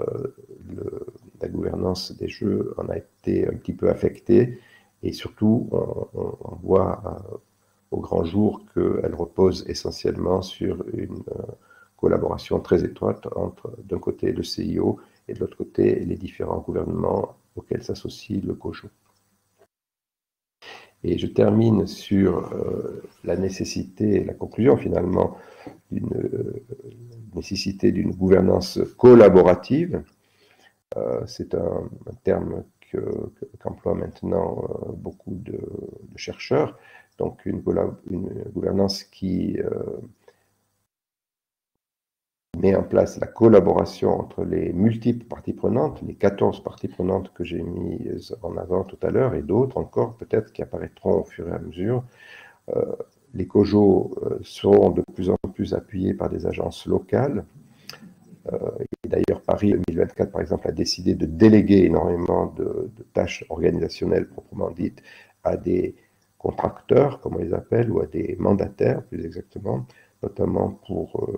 la gouvernance des Jeux en a été un petit peu affectée, et surtout on voit au grand jour qu'elle repose essentiellement sur une collaboration très étroite entre, d'un côté, le CIO et de l'autre côté, les différents gouvernements auxquels s'associe le COJO. Et je termine sur la nécessité, la conclusion finalement, d'une nécessité d'une gouvernance collaborative. C'est un terme qu'emploient maintenant beaucoup de chercheurs. Donc une gouvernance qui met en place la collaboration entre les multiples parties prenantes, les 14 parties prenantes que j'ai mises en avant tout à l'heure, et d'autres encore peut-être qui apparaîtront au fur et à mesure. Les COJO seront de plus en plus appuyés par des agences locales. Et d'ailleurs, Paris 2024, par exemple, a décidé de déléguer énormément de tâches organisationnelles proprement dites à des contracteurs, comme on les appelle, ou à des mandataires, plus exactement, notamment pour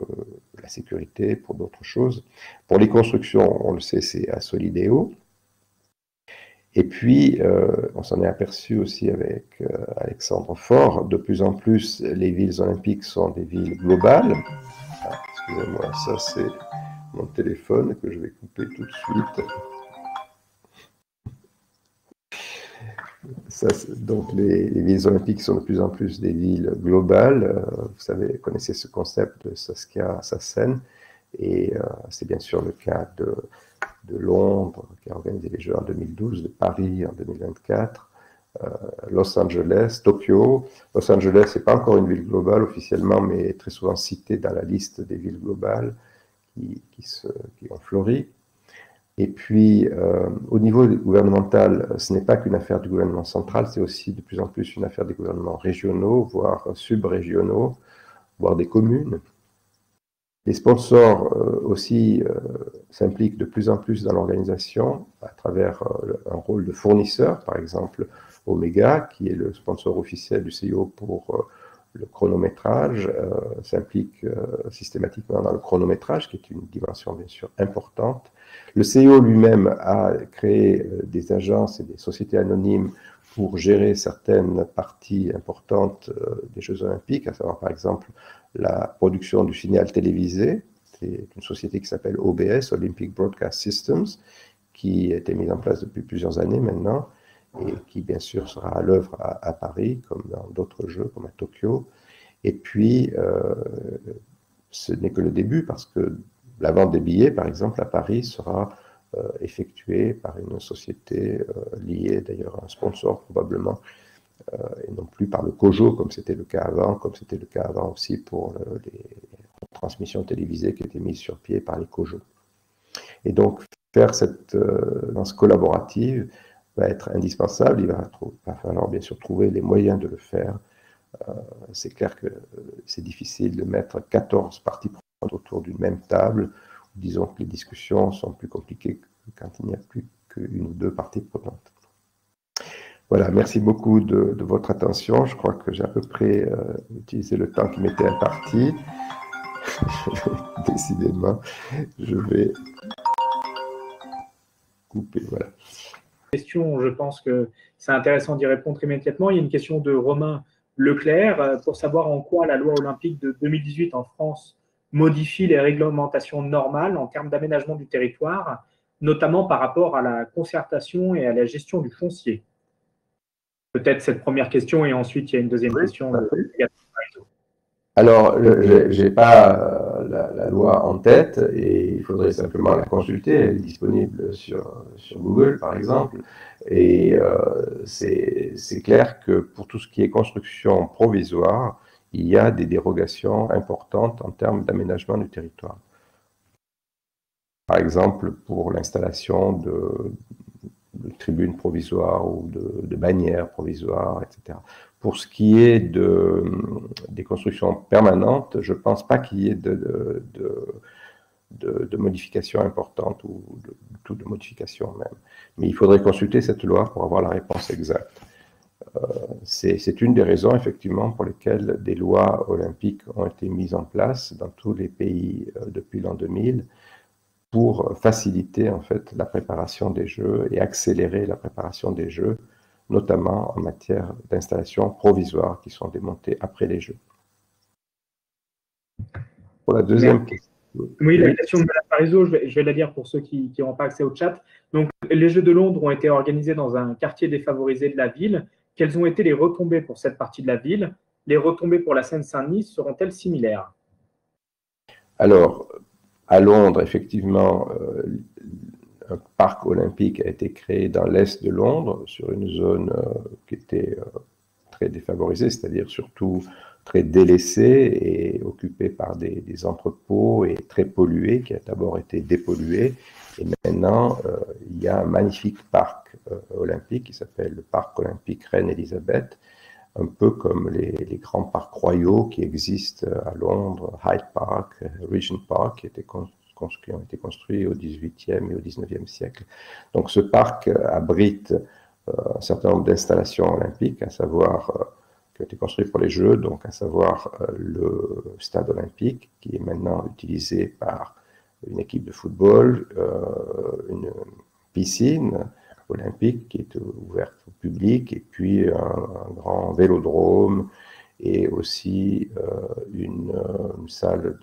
la sécurité, pour d'autres choses. Pour les constructions, on le sait, c'est à Solideo. Et puis, on s'en est aperçu aussi avec Alexandre Faure, de plus en plus, les villes olympiques sont des villes globales. Ah, excusez-moi, ça c'est mon téléphone que je vais couper tout de suite. Ça, donc les villes olympiques sont de plus en plus des villes globales. Vous savez, connaissez ce concept de Saskia Sassen, et c'est bien sûr le cas de Londres, qui a organisé les Jeux en 2012, de Paris en 2024, Los Angeles, Tokyo. Los Angeles n'est pas encore une ville globale officiellement, mais est très souvent citée dans la liste des villes globales qui ont fleuri. Et puis, au niveau gouvernemental, ce n'est pas qu'une affaire du gouvernement central, c'est aussi de plus en plus une affaire des gouvernements régionaux, voire subrégionaux, voire des communes. Les sponsors aussi s'impliquent de plus en plus dans l'organisation à travers un rôle de fournisseur. Par exemple, Omega, qui est le sponsor officiel du CIO pour le chronométrage, s'implique systématiquement dans le chronométrage, qui est une dimension bien sûr importante. Le CIO lui-même a créé des agences et des sociétés anonymes pour gérer certaines parties importantes des Jeux Olympiques, à savoir par exemple la production du signal télévisé. C'est une société qui s'appelle OBS, Olympic Broadcast Systems, qui a été mise en place depuis plusieurs années maintenant, et qui bien sûr sera à l'œuvre à Paris, comme dans d'autres Jeux, comme à Tokyo. Et puis, ce n'est que le début, parce que la vente des billets, par exemple, à Paris, sera effectuée par une société liée d'ailleurs à un sponsor probablement, et non plus par le COJO, comme c'était le cas avant, comme c'était le cas avant aussi pour les transmissions télévisées qui étaient mises sur pied par les COJO. Et donc, faire cette danse collaborative va être indispensable. Il va falloir bien sûr trouver les moyens de le faire. C'est clair que c'est difficile de mettre 14 parties prenantes autour d'une même table. Disons que les discussions sont plus compliquées quand il n'y a plus qu'une ou deux parties prenantes. Voilà, merci beaucoup de votre attention. Je crois que j'ai à peu près utilisé le temps qui m'était imparti. Décidément, je vais couper. Voilà. Question, je pense que c'est intéressant d'y répondre immédiatement. Il y a une question de Romain Leclerc pour savoir en quoi la loi olympique de 2018 en France modifie les réglementations normales en termes d'aménagement du territoire, notamment par rapport à la concertation et à la gestion du foncier. Peut-être cette première question et ensuite il y a une deuxième Oui, question. tout à fait. Alors, je n'ai pas la loi en tête et il faudrait simplement la consulter. Elle est disponible sur Google, par exemple. Et c'est clair que pour tout ce qui est construction provisoire, il y a des dérogations importantes en termes d'aménagement du territoire. Par exemple, pour l'installation de tribunes provisoires ou de bannières provisoires, etc. Pour ce qui est des constructions permanentes, je ne pense pas qu'il y ait de modifications importantes ou de modifications même. Mais il faudrait consulter cette loi pour avoir la réponse exacte. C'est une des raisons, effectivement, pour lesquelles des lois olympiques ont été mises en place dans tous les pays depuis l'an 2000 pour faciliter en fait la préparation des Jeux et accélérer la préparation des Jeux, notamment en matière d'installations provisoires qui sont démontées après les Jeux. Pour la deuxième question. Oui, la question de Mme Parizeau, je vais la lire pour ceux qui n'ont pas accès au chat. Donc, les Jeux de Londres ont été organisés dans un quartier défavorisé de la ville. Quelles ont été les retombées pour cette partie de la ville? Les retombées pour la Seine-Saint-Denis seront-elles similaires? Alors, à Londres, effectivement, un parc olympique a été créé dans l'est de Londres, sur une zone qui était très défavorisée, c'est-à-dire surtout très délaissée et occupée par des entrepôts et très polluée, qui a d'abord été dépolluée. Et maintenant, il y a un magnifique parc olympique qui s'appelle le parc olympique Reine-Élisabeth, un peu comme les grands parcs royaux qui existent à Londres, Hyde Park, Regent Park, qui ont été construits au XVIIIe et au XIXe siècle. Donc ce parc abrite un certain nombre d'installations olympiques, à savoir qui ont été construites pour les Jeux, donc à savoir le stade olympique, qui est maintenant utilisé par une équipe de football, une piscine olympique qui est ouverte au public, et puis un grand vélodrome, et aussi une salle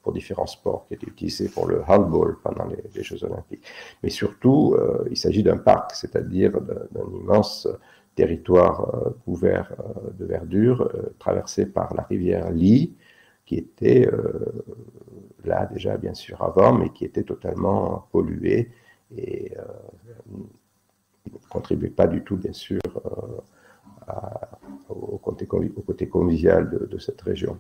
pour différents sports qui était utilisée pour le handball pendant les Jeux olympiques. Mais surtout, il s'agit d'un parc, c'est-à-dire d'un immense territoire couvert de verdure, traversé par la rivière Lee, qui était là déjà bien sûr avant, mais qui était totalement polluée et ne contribuait pas du tout bien sûr au côté convivial de cette région.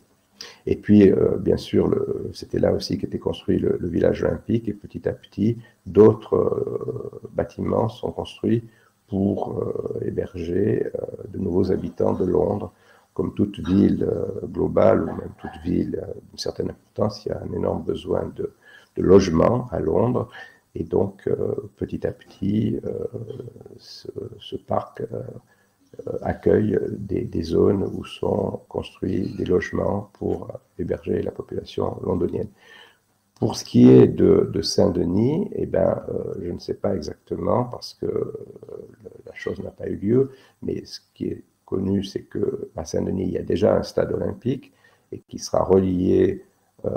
Et puis, bien sûr, c'était là aussi qu'était construit le village olympique, et petit à petit, d'autres bâtiments sont construits pour héberger de nouveaux habitants de Londres. Comme toute ville globale, ou même toute ville d'une certaine importance, il y a un énorme besoin de logement à Londres. Et donc, petit à petit, ce parc accueille des zones où sont construits des logements pour héberger la population londonienne. Pour ce qui est de Saint-Denis, eh ben, je ne sais pas exactement parce que la chose n'a pas eu lieu, mais ce qui est connu, c'est qu'à Saint-Denis, il y a déjà un stade olympique et qui sera relié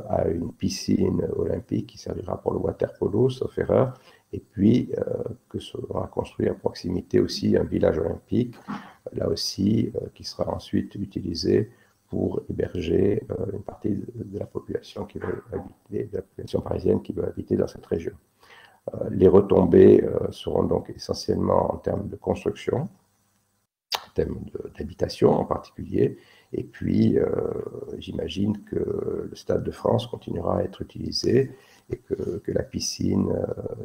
à une piscine olympique qui servira pour le water polo, sauf erreur, et puis que sera construit à proximité aussi un village olympique, là aussi, qui sera ensuite utilisé pour héberger une partie de la population qui veut habiter, de la population parisienne qui veut habiter dans cette région. Les retombées seront donc essentiellement en termes de construction, en termes d'habitation en particulier, et puis j'imagine que le Stade de France continuera à être utilisé et que la piscine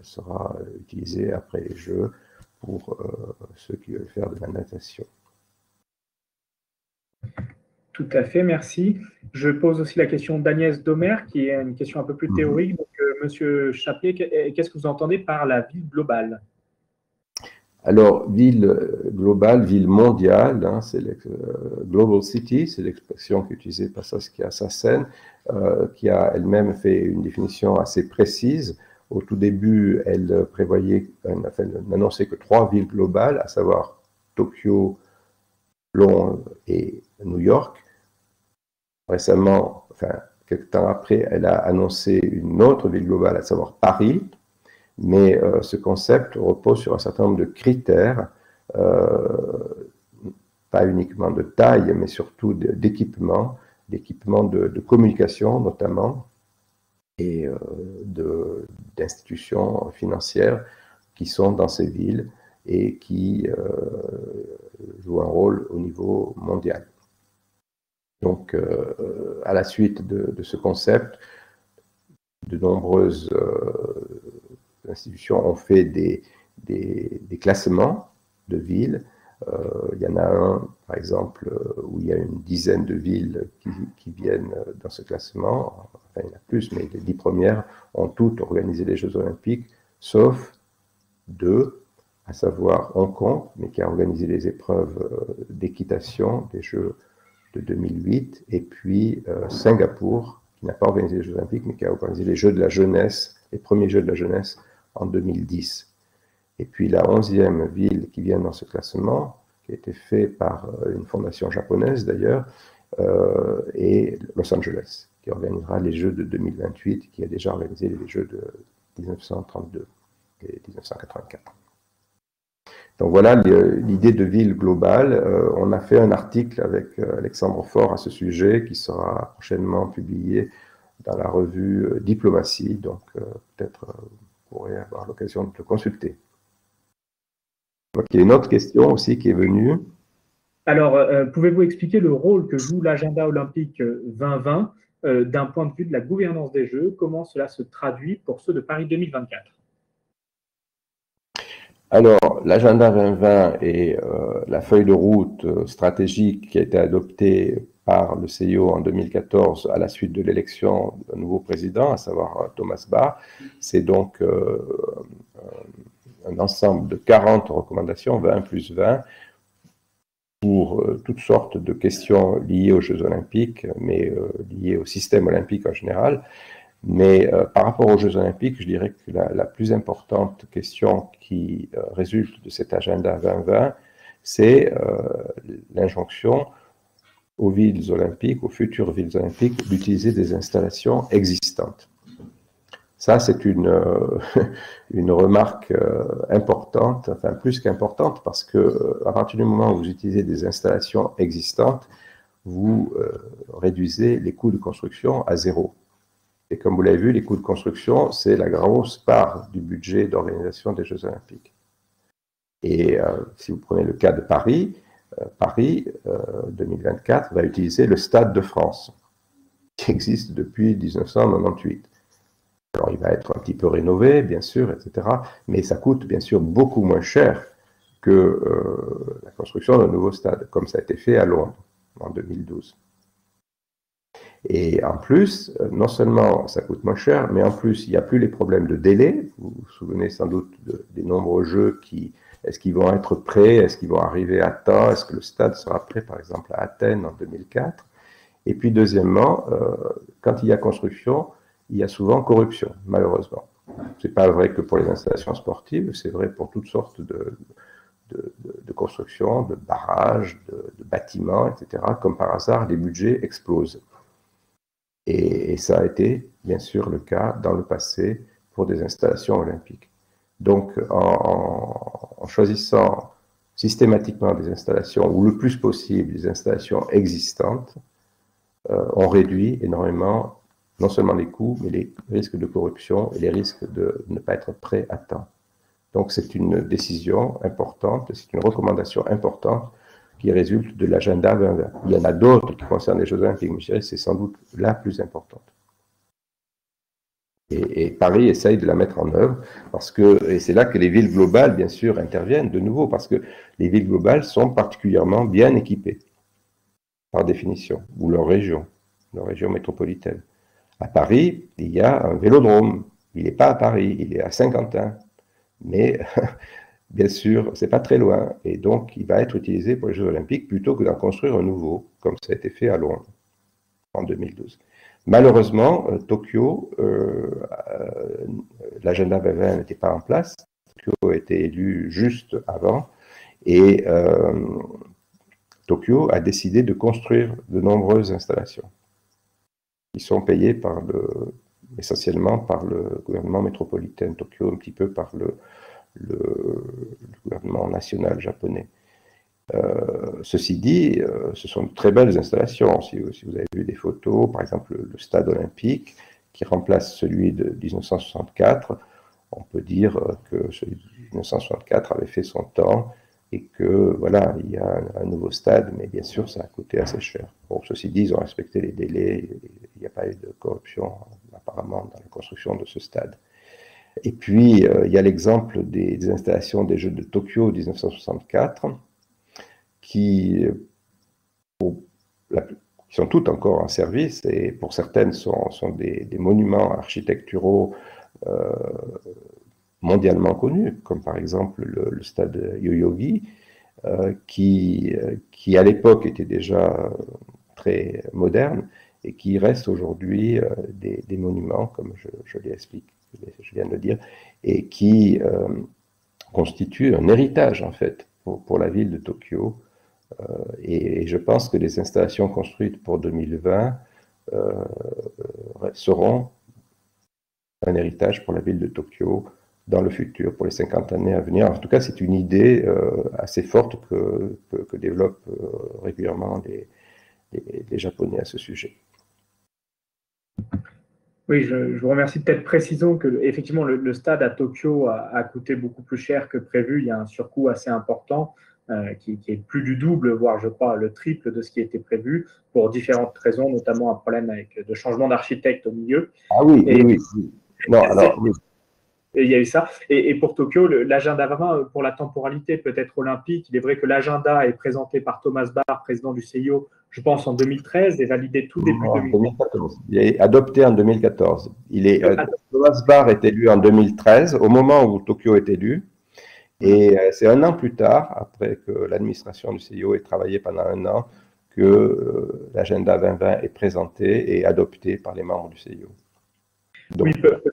sera utilisée après les Jeux pour ceux qui veulent faire de la natation. Tout à fait, merci. Je pose aussi la question d'Agnès Domer, qui est une question un peu plus théorique. Donc, Monsieur Chappé, qu'est-ce que vous entendez par la ville globale? Alors, ville globale, ville mondiale, hein, c'est Global City, c'est l'expression qu'utilisait par Saskia Sassen, qui a elle-même fait une définition assez précise. Au tout début, elle prévoyait, elle n'annonçait que 3 villes globales, à savoir Tokyo, Londres et New York. Récemment, enfin, quelques temps après, elle a annoncé une autre ville globale, à savoir Paris. Mais ce concept repose sur un certain nombre de critères, pas uniquement de taille, mais surtout d'équipement, de communication notamment, et d'institutions financières qui sont dans ces villes et qui jouent un rôle au niveau mondial. Donc, à la suite de ce concept, de nombreuses institutions ont fait des classements de villes. Il y en a un, par exemple, où il y a une dizaine de villes qui viennent dans ce classement. Enfin, il y en a plus, mais les 10 premières ont toutes organisé les Jeux Olympiques, sauf 2, à savoir Hong Kong, mais qui a organisé les épreuves d'équitation des Jeux de 2008, et puis Singapour, qui n'a pas organisé les Jeux Olympiques, mais qui a organisé les Jeux de la jeunesse, les premiers Jeux de la jeunesse en 2010. Et puis la 11e ville qui vient dans ce classement, qui a été fait par une fondation japonaise d'ailleurs, est Los Angeles, qui organisera les Jeux de 2028, qui a déjà organisé les Jeux de 1932 et 1984. Donc voilà l'idée de ville globale. On a fait un article avec Alexandre Faure à ce sujet qui sera prochainement publié dans la revue Diplomatie. Donc peut-être vous pourrez avoir l'occasion de le consulter. Donc il y a une autre question aussi qui est venue. Alors, pouvez-vous expliquer le rôle que joue l'agenda olympique 2020 d'un point de vue de la gouvernance des Jeux? Comment cela se traduit pour ceux de Paris 2024? Alors, l'agenda 2020 est la feuille de route stratégique qui a été adoptée par le CIO en 2014 à la suite de l'élection d'un nouveau président, à savoir Thomas Bach. C'est donc un ensemble de 40 recommandations, 20 plus 20, pour toutes sortes de questions liées aux Jeux Olympiques, mais liées au système olympique en général. Mais par rapport aux Jeux Olympiques, je dirais que la plus importante question qui résulte de cet agenda 2020, c'est l'injonction aux villes olympiques, aux futures villes olympiques, d'utiliser des installations existantes. Ça, c'est une remarque importante, enfin plus qu'importante, parce que à partir du moment où vous utilisez des installations existantes, vous réduisez les coûts de construction à zéro. Et comme vous l'avez vu, les coûts de construction, c'est la grosse part du budget d'organisation des Jeux Olympiques. Et si vous prenez le cas de Paris, Paris 2024 va utiliser le Stade de France, qui existe depuis 1998. Alors il va être un petit peu rénové, bien sûr, etc. Mais ça coûte bien sûr beaucoup moins cher que la construction d'un nouveau stade, comme ça a été fait à Londres en 2012. Et en plus, non seulement ça coûte moins cher, mais en plus, il n'y a plus les problèmes de délai. Vous vous souvenez sans doute des nombreux jeux est-ce qu'ils vont être prêts, est-ce qu'ils vont arriver à temps, est-ce que le stade sera prêt, par exemple, à Athènes en 2004. Et puis, deuxièmement, quand il y a construction, il y a souvent corruption, malheureusement. Ce n'est pas vrai que pour les installations sportives, c'est vrai pour toutes sortes de constructions, de barrages, de bâtiments, etc. Comme par hasard, les budgets explosent. Et ça a été, bien sûr, le cas dans le passé pour des installations olympiques. Donc, en choisissant systématiquement des installations, ou le plus possible des installations existantes, on réduit énormément, non seulement les coûts, mais les risques de corruption et les risques de ne pas être prêt à temps. Donc, c'est une décision importante, c'est une recommandation importante qui résulte de l'agenda 2020. Il y en a d'autres qui concernent les Jeux Olympiques, mais je dirais que c'est sans doute la plus importante. Et Paris essaye de la mettre en œuvre, et c'est là que les villes globales, bien sûr, interviennent de nouveau, parce que les villes globales sont particulièrement bien équipées, par définition, ou leur région métropolitaine. À Paris, il y a un vélodrome. Il n'est pas à Paris, il est à Saint-Quentin. Mais bien sûr, c'est pas très loin, et donc il va être utilisé pour les Jeux Olympiques plutôt que d'en construire un nouveau, comme ça a été fait à Londres en 2012. Malheureusement, Tokyo, l'agenda 2020 n'était pas en place. Tokyo a été élu juste avant, et Tokyo a décidé de construire de nombreuses installations qui sont payées essentiellement par le gouvernement métropolitain de Tokyo, un petit peu par le gouvernement national japonais. Ceci dit, ce sont de très belles installations. Si vous avez vu des photos, par exemple le stade olympique qui remplace celui de 1964, on peut dire que celui de 1964 avait fait son temps et que voilà, il y a un nouveau stade, mais bien sûr, ça a coûté assez cher. Bon, ceci dit, ils ont respecté les délais, il n'y a pas eu de corruption apparemment dans la construction de ce stade. Et puis, il y a l'exemple des installations des Jeux de Tokyo 1964, qui sont toutes encore en service, et pour certaines sont des monuments architecturaux mondialement connus, comme par exemple le stade Yoyogi, qui à l'époque était déjà très moderne, et qui reste aujourd'hui des monuments, comme je viens de le dire, et qui constitue un héritage en fait pour la ville de Tokyo. Et je pense que les installations construites pour 2020 seront un héritage pour la ville de Tokyo dans le futur, pour les 50 années à venir. En tout cas, c'est une idée assez forte que développent régulièrement les Japonais à ce sujet. Oui, je vous remercie. Peut-être précisons que effectivement le stade à Tokyo a coûté beaucoup plus cher que prévu. Il y a un surcoût assez important qui est plus du double, voire je crois le triple de ce qui était prévu pour différentes raisons, notamment un problème de changement d'architecte au milieu. Ah oui, oui. Non, alors, oui. Et il y a eu ça. Et pour Tokyo, l'agenda 20, pour la temporalité peut-être olympique, il est vrai que l'agenda est présenté par Thomas Bach, président du CIO, je pense en 2013, et validé tout début 2014. Il est adopté en 2014. Thomas Bach est élu en 2013, au moment où Tokyo est élu. Et c'est un an plus tard, après que l'administration du CIO ait travaillé pendant un an, que l'agenda 2020 est présenté et adopté par les membres du CIO. Donc, oui, peut-être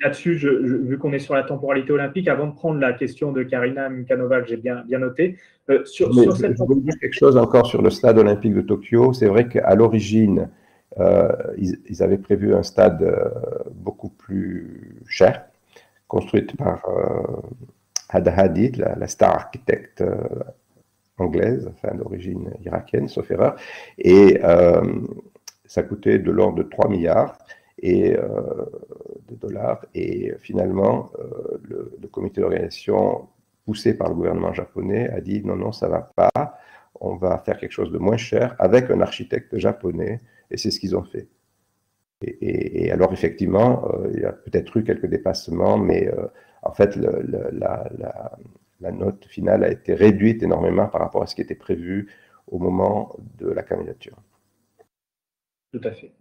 là-dessus, vu qu'on est sur la temporalité olympique, avant de prendre la question de Karina Mukhanova, que j'ai bien noté. Je voulais dire quelque chose encore sur le stade olympique de Tokyo. C'est vrai qu'à l'origine, ils avaient prévu un stade beaucoup plus cher, construit par Hadda Hadid, la star architecte anglaise, enfin d'origine irakienne, sauf erreur, et ça coûtait de l'ordre de 3 milliards de dollars, et finalement, le comité d'organisation, poussé par le gouvernement japonais, a dit non, ça va pas, on va faire quelque chose de moins cher avec un architecte japonais, et c'est ce qu'ils ont fait. Et alors, effectivement, il y a peut-être eu quelques dépassements, mais en fait, la note finale a été réduite énormément par rapport à ce qui était prévu au moment de la candidature. Tout à fait.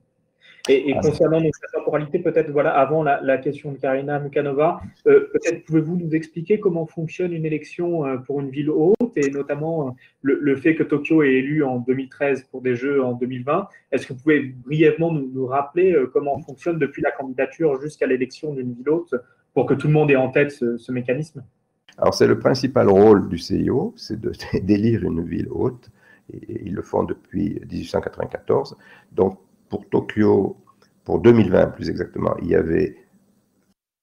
Et concernant donc, la temporalité, peut-être voilà, avant la question de Karina Mukhanova, peut-être pouvez-vous nous expliquer comment fonctionne une élection pour une ville haute, et notamment le fait que Tokyo est élu en 2013 pour des Jeux en 2020. Est-ce que vous pouvez brièvement nous rappeler comment fonctionne depuis la candidature jusqu'à l'élection d'une ville haute, pour que tout le monde ait en tête ce mécanisme? Alors, c'est le principal rôle du CIO, c'est d'élire une ville haute, et ils le font depuis 1894. Donc, pour Tokyo, pour 2020 plus exactement, il y avait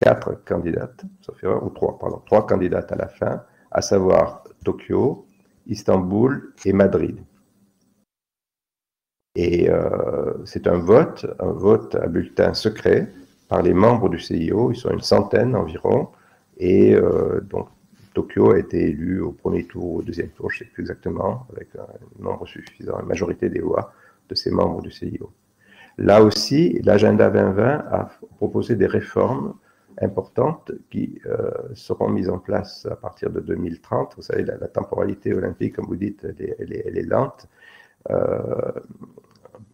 4 candidates, sauf erreur, ou 3, pardon, 3 candidates à la fin, à savoir Tokyo, Istanbul et Madrid. Et c'est un vote à bulletin secret par les membres du CIO, ils sont une centaine environ, et donc Tokyo a été élu au premier tour ou au deuxième tour, je ne sais plus exactement, avec un nombre suffisant, une majorité des voix de ces membres du CIO. Là aussi, l'agenda 2020 a proposé des réformes importantes qui seront mises en place à partir de 2030. Vous savez, la temporalité olympique, comme vous dites, elle est lente.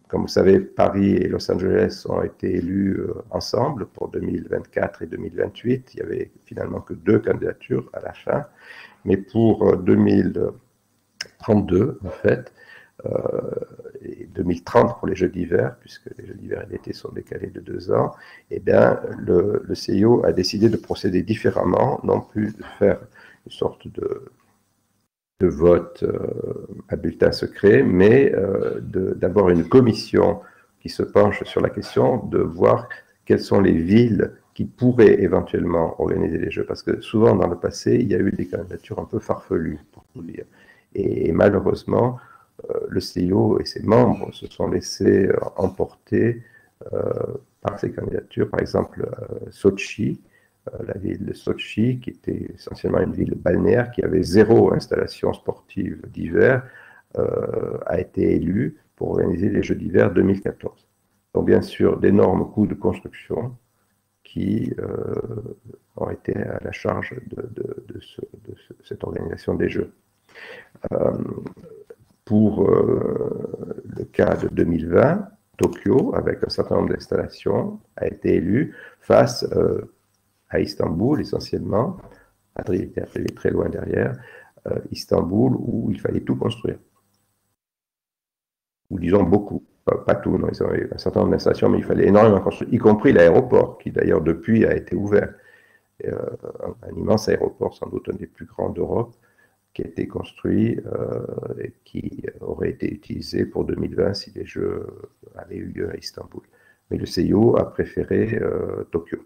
Comme vous savez, Paris et Los Angeles ont été élus ensemble pour 2024 et 2028. Il y avait finalement que 2 candidatures à la fin. Mais pour 2032, en fait, et 2030 pour les Jeux d'hiver, puisque les Jeux d'hiver et d'été sont décalés de 2 ans, eh bien, le CIO a décidé de procéder différemment, non plus de faire une sorte de vote à bulletin secret, mais d'avoir une commission qui se penche sur la question de voir quelles sont les villes qui pourraient éventuellement organiser les Jeux. Parce que souvent, dans le passé, il y a eu des candidatures un peu farfelues, pour tout dire. Et malheureusement, le CIO et ses membres se sont laissés emporter par ces candidatures. Par exemple, Sochi, la ville de Sochi, qui était essentiellement une ville balnéaire, qui avait 0 installation sportive d'hiver, a été élue pour organiser les Jeux d'hiver 2014. Donc bien sûr, d'énormes coûts de construction qui ont été à la charge de cette organisation des Jeux. Pour le cas de 2020, Tokyo, avec un certain nombre d'installations, a été élu face à Istanbul essentiellement, Madrid était arrivé très loin derrière, Istanbul où il fallait tout construire. Ou disons beaucoup, pas tout, non, ils avaient un certain nombre d'installations, mais il fallait énormément construire, y compris l'aéroport, qui d'ailleurs depuis a été ouvert. Un immense aéroport, sans doute un des plus grands d'Europe, qui a été construit et qui aurait été utilisé pour 2020 si les Jeux avaient eu lieu à Istanbul. Mais le CIO a préféré Tokyo,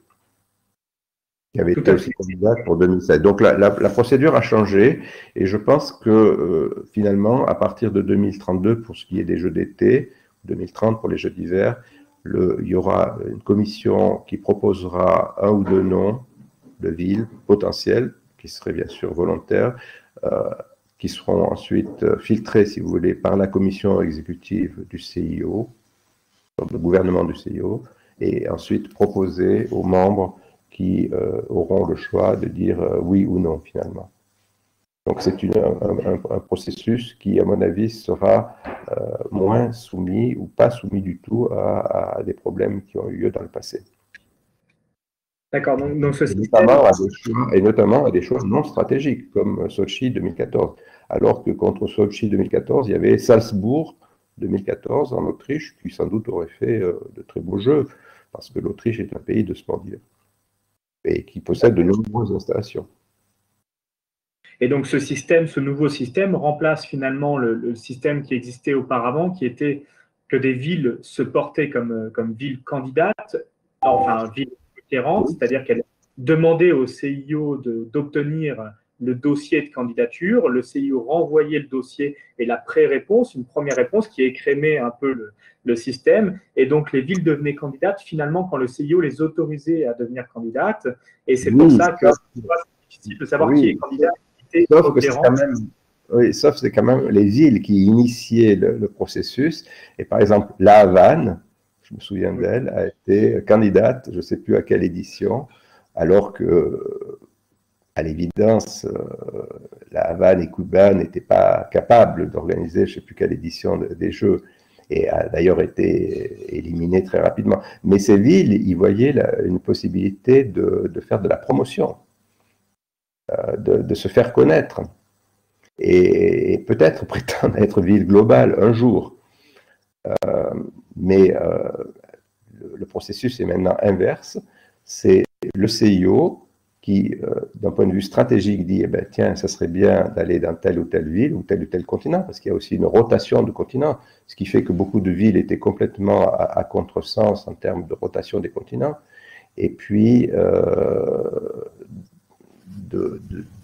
qui avait été aussi candidat pour 2016. Donc la procédure a changé et je pense que finalement, à partir de 2032, pour ce qui est des Jeux d'été, 2030 pour les Jeux d'hiver, il y aura une commission qui proposera 1 ou 2 noms de villes potentielles, qui seraient bien sûr volontaires, qui seront ensuite filtrés, si vous voulez, par la commission exécutive du CIO, le gouvernement du CIO, et ensuite proposés aux membres qui auront le choix de dire oui ou non, finalement. Donc c'est un processus qui, à mon avis, sera moins soumis ou pas soumis du tout à des problèmes qui ont eu lieu dans le passé. D'accord, donc ce système... notamment à des choix non stratégiques, comme Sochi 2014. Alors que contre Sochi 2014, il y avait Salzbourg 2014 en Autriche, qui sans doute aurait fait de très beaux jeux, parce que l'Autriche est un pays de sport d'hiver, et qui possède de nombreuses installations. Et donc ce nouveau système remplace finalement le système qui existait auparavant, qui était que des villes se portaient comme villes candidates, enfin villes requérantes, c'est-à-dire qu'elles demandaient au CIO d'obtenir le dossier de candidature, le CIO renvoyait le dossier et la pré-réponse, une première réponse qui écrémait un peu le système, et donc les villes devenaient candidates finalement quand le CIO les autorisait à devenir candidates, et c'est pour ça que c'est difficile de savoir qui est candidat. Sauf que c'est quand même les villes qui initiaient le processus. Et par exemple, La Havane, je me souviens d'elle, a été candidate, je ne sais plus à quelle édition, alors que, à l'évidence, La Havane et Cuba n'étaient pas capables d'organiser, je ne sais plus quelle édition des Jeux, et a d'ailleurs été éliminée très rapidement. Mais ces villes, y voyaient une possibilité de faire de la promotion. De se faire connaître et peut-être prétendre être ville globale un jour. Mais le processus est maintenant inverse. C'est le CIO qui, d'un point de vue stratégique, dit eh ben, tiens, ça serait bien d'aller dans telle ou telle ville ou tel continent, parce qu'il y a aussi une rotation de continents, ce qui fait que beaucoup de villes étaient complètement à contresens en termes de rotation des continents. Et puis,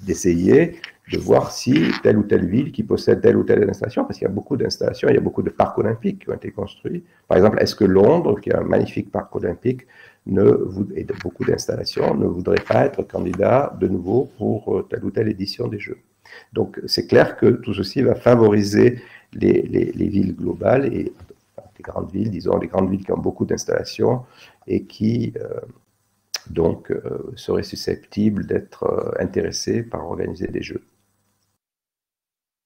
d'essayer de voir si telle ou telle ville qui possède telle ou telle installation, parce qu'il y a beaucoup d'installations, il y a beaucoup de parcs olympiques qui ont été construits. Par exemple, est-ce que Londres, qui a un magnifique parc olympique, et beaucoup d'installations, ne voudrait pas être candidat de nouveau pour telle ou telle édition des Jeux? Donc, c'est clair que tout ceci va favoriser les villes globales et les grandes villes, disons, les grandes villes qui ont beaucoup d'installations et qui donc seraient susceptibles d'être intéressés par organiser des Jeux.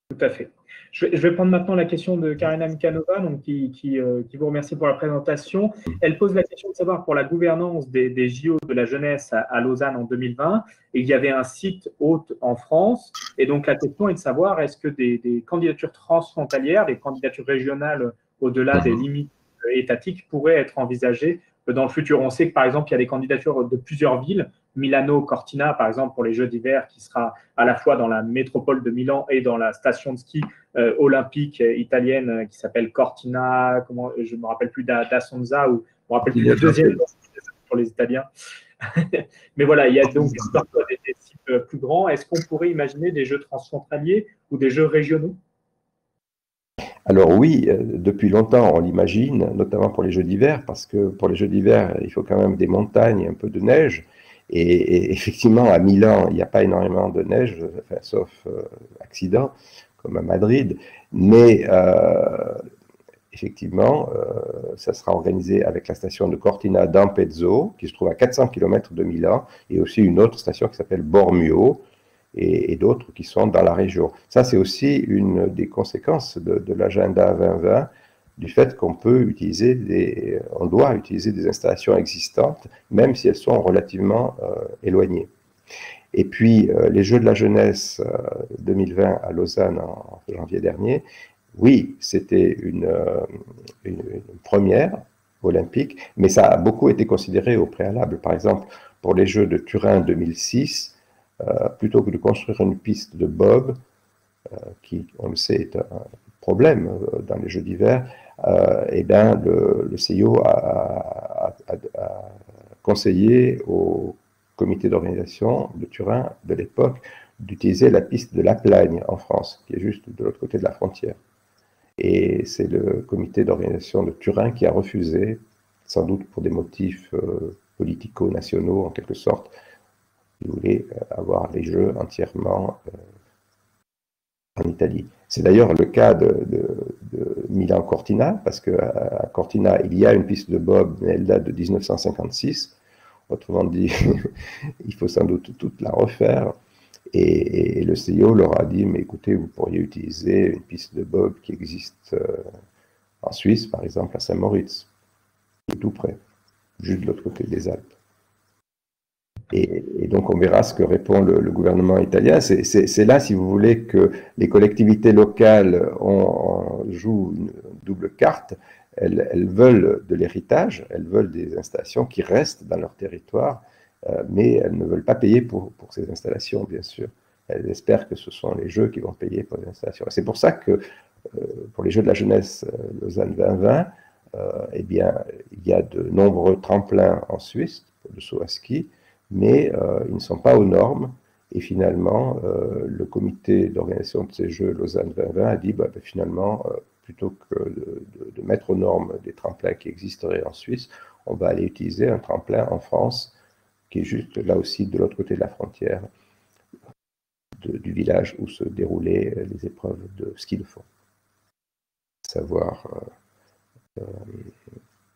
Tout à fait. Je vais prendre maintenant la question de Karina Mikhanova, donc qui vous remercie pour la présentation. Elle pose la question de savoir pour la gouvernance des JO de la jeunesse à Lausanne en 2020, et il y avait un site hôte en France. Et donc la question est de savoir est-ce que des candidatures transfrontalières, des candidatures régionales au-delà des limites étatiques pourraient être envisagées dans le futur. On sait que par exemple, il y a des candidatures de plusieurs villes. Milano Cortina, par exemple, pour les Jeux d'hiver, qui sera à la fois dans la métropole de Milan et dans la station de ski olympique italienne qui s'appelle Cortina, je ne me rappelle plus d'Asonza, ou je me rappelle plus du deuxième pour les Italiens. Mais voilà, il y a donc parfois des sites plus grands. Est-ce qu'on pourrait imaginer des jeux transfrontaliers ou des jeux régionaux? Alors oui, depuis longtemps on l'imagine, notamment pour les Jeux d'hiver, parce que pour les Jeux d'hiver, il faut quand même des montagnes, un peu de neige. Et effectivement, à Milan, il n'y a pas énormément de neige, enfin, sauf accident, comme à Madrid. Mais effectivement, ça sera organisé avec la station de Cortina d'Ampezzo, qui se trouve à 400 km de Milan, et aussi une autre station qui s'appelle Bormio, et d'autres qui sont dans la région. Ça, c'est aussi une des conséquences de l'agenda 2020, du fait qu'on peut utiliser on doit utiliser des installations existantes, même si elles sont relativement éloignées. Et puis, les Jeux de la jeunesse 2020 à Lausanne en janvier dernier, oui, c'était une première olympique, mais ça a beaucoup été considéré au préalable. Par exemple, pour les Jeux de Turin 2006, plutôt que de construire une piste de bob, qui, on le sait, est un problème dans les Jeux d'hiver, eh bien, le CIO a conseillé au comité d'organisation de Turin de l'époque d'utiliser la piste de La Plagne en France, qui est juste de l'autre côté de la frontière. Et c'est le comité d'organisation de Turin qui a refusé, sans doute pour des motifs politico-nationaux en quelque sorte. Ils voulaient avoir les Jeux entièrement en Italie. C'est d'ailleurs le cas de Milan-Cortina, parce qu'à Cortina, il y a une piste de bob, mais elle date de 1956. Autrement dit, il faut sans doute toute la refaire. Et le CIO leur a dit, mais écoutez, vous pourriez utiliser une piste de bob qui existe en Suisse, par exemple à Saint-Moritz, qui est tout près, juste de l'autre côté des Alpes. Et donc on verra ce que répond le gouvernement italien. C'est là, si vous voulez, que les collectivités locales jouent une double carte. Elles veulent de l'héritage, elles veulent des installations qui restent dans leur territoire, mais elles ne veulent pas payer pour ces installations, bien sûr. Elles espèrent que ce sont les Jeux qui vont payer pour les installations. C'est pour ça que pour les Jeux de la jeunesse Lausanne 2020, eh bien, il y a de nombreux tremplins en Suisse pour le saut à ski, mais ils ne sont pas aux normes. Et finalement, le comité d'organisation de ces Jeux Lausanne 2020 a dit, finalement, plutôt que de mettre aux normes des tremplins qui existeraient en Suisse, on va aller utiliser un tremplin en France, qui est juste là aussi de l'autre côté de la frontière du village où se déroulaient les épreuves de ski de fond. À savoir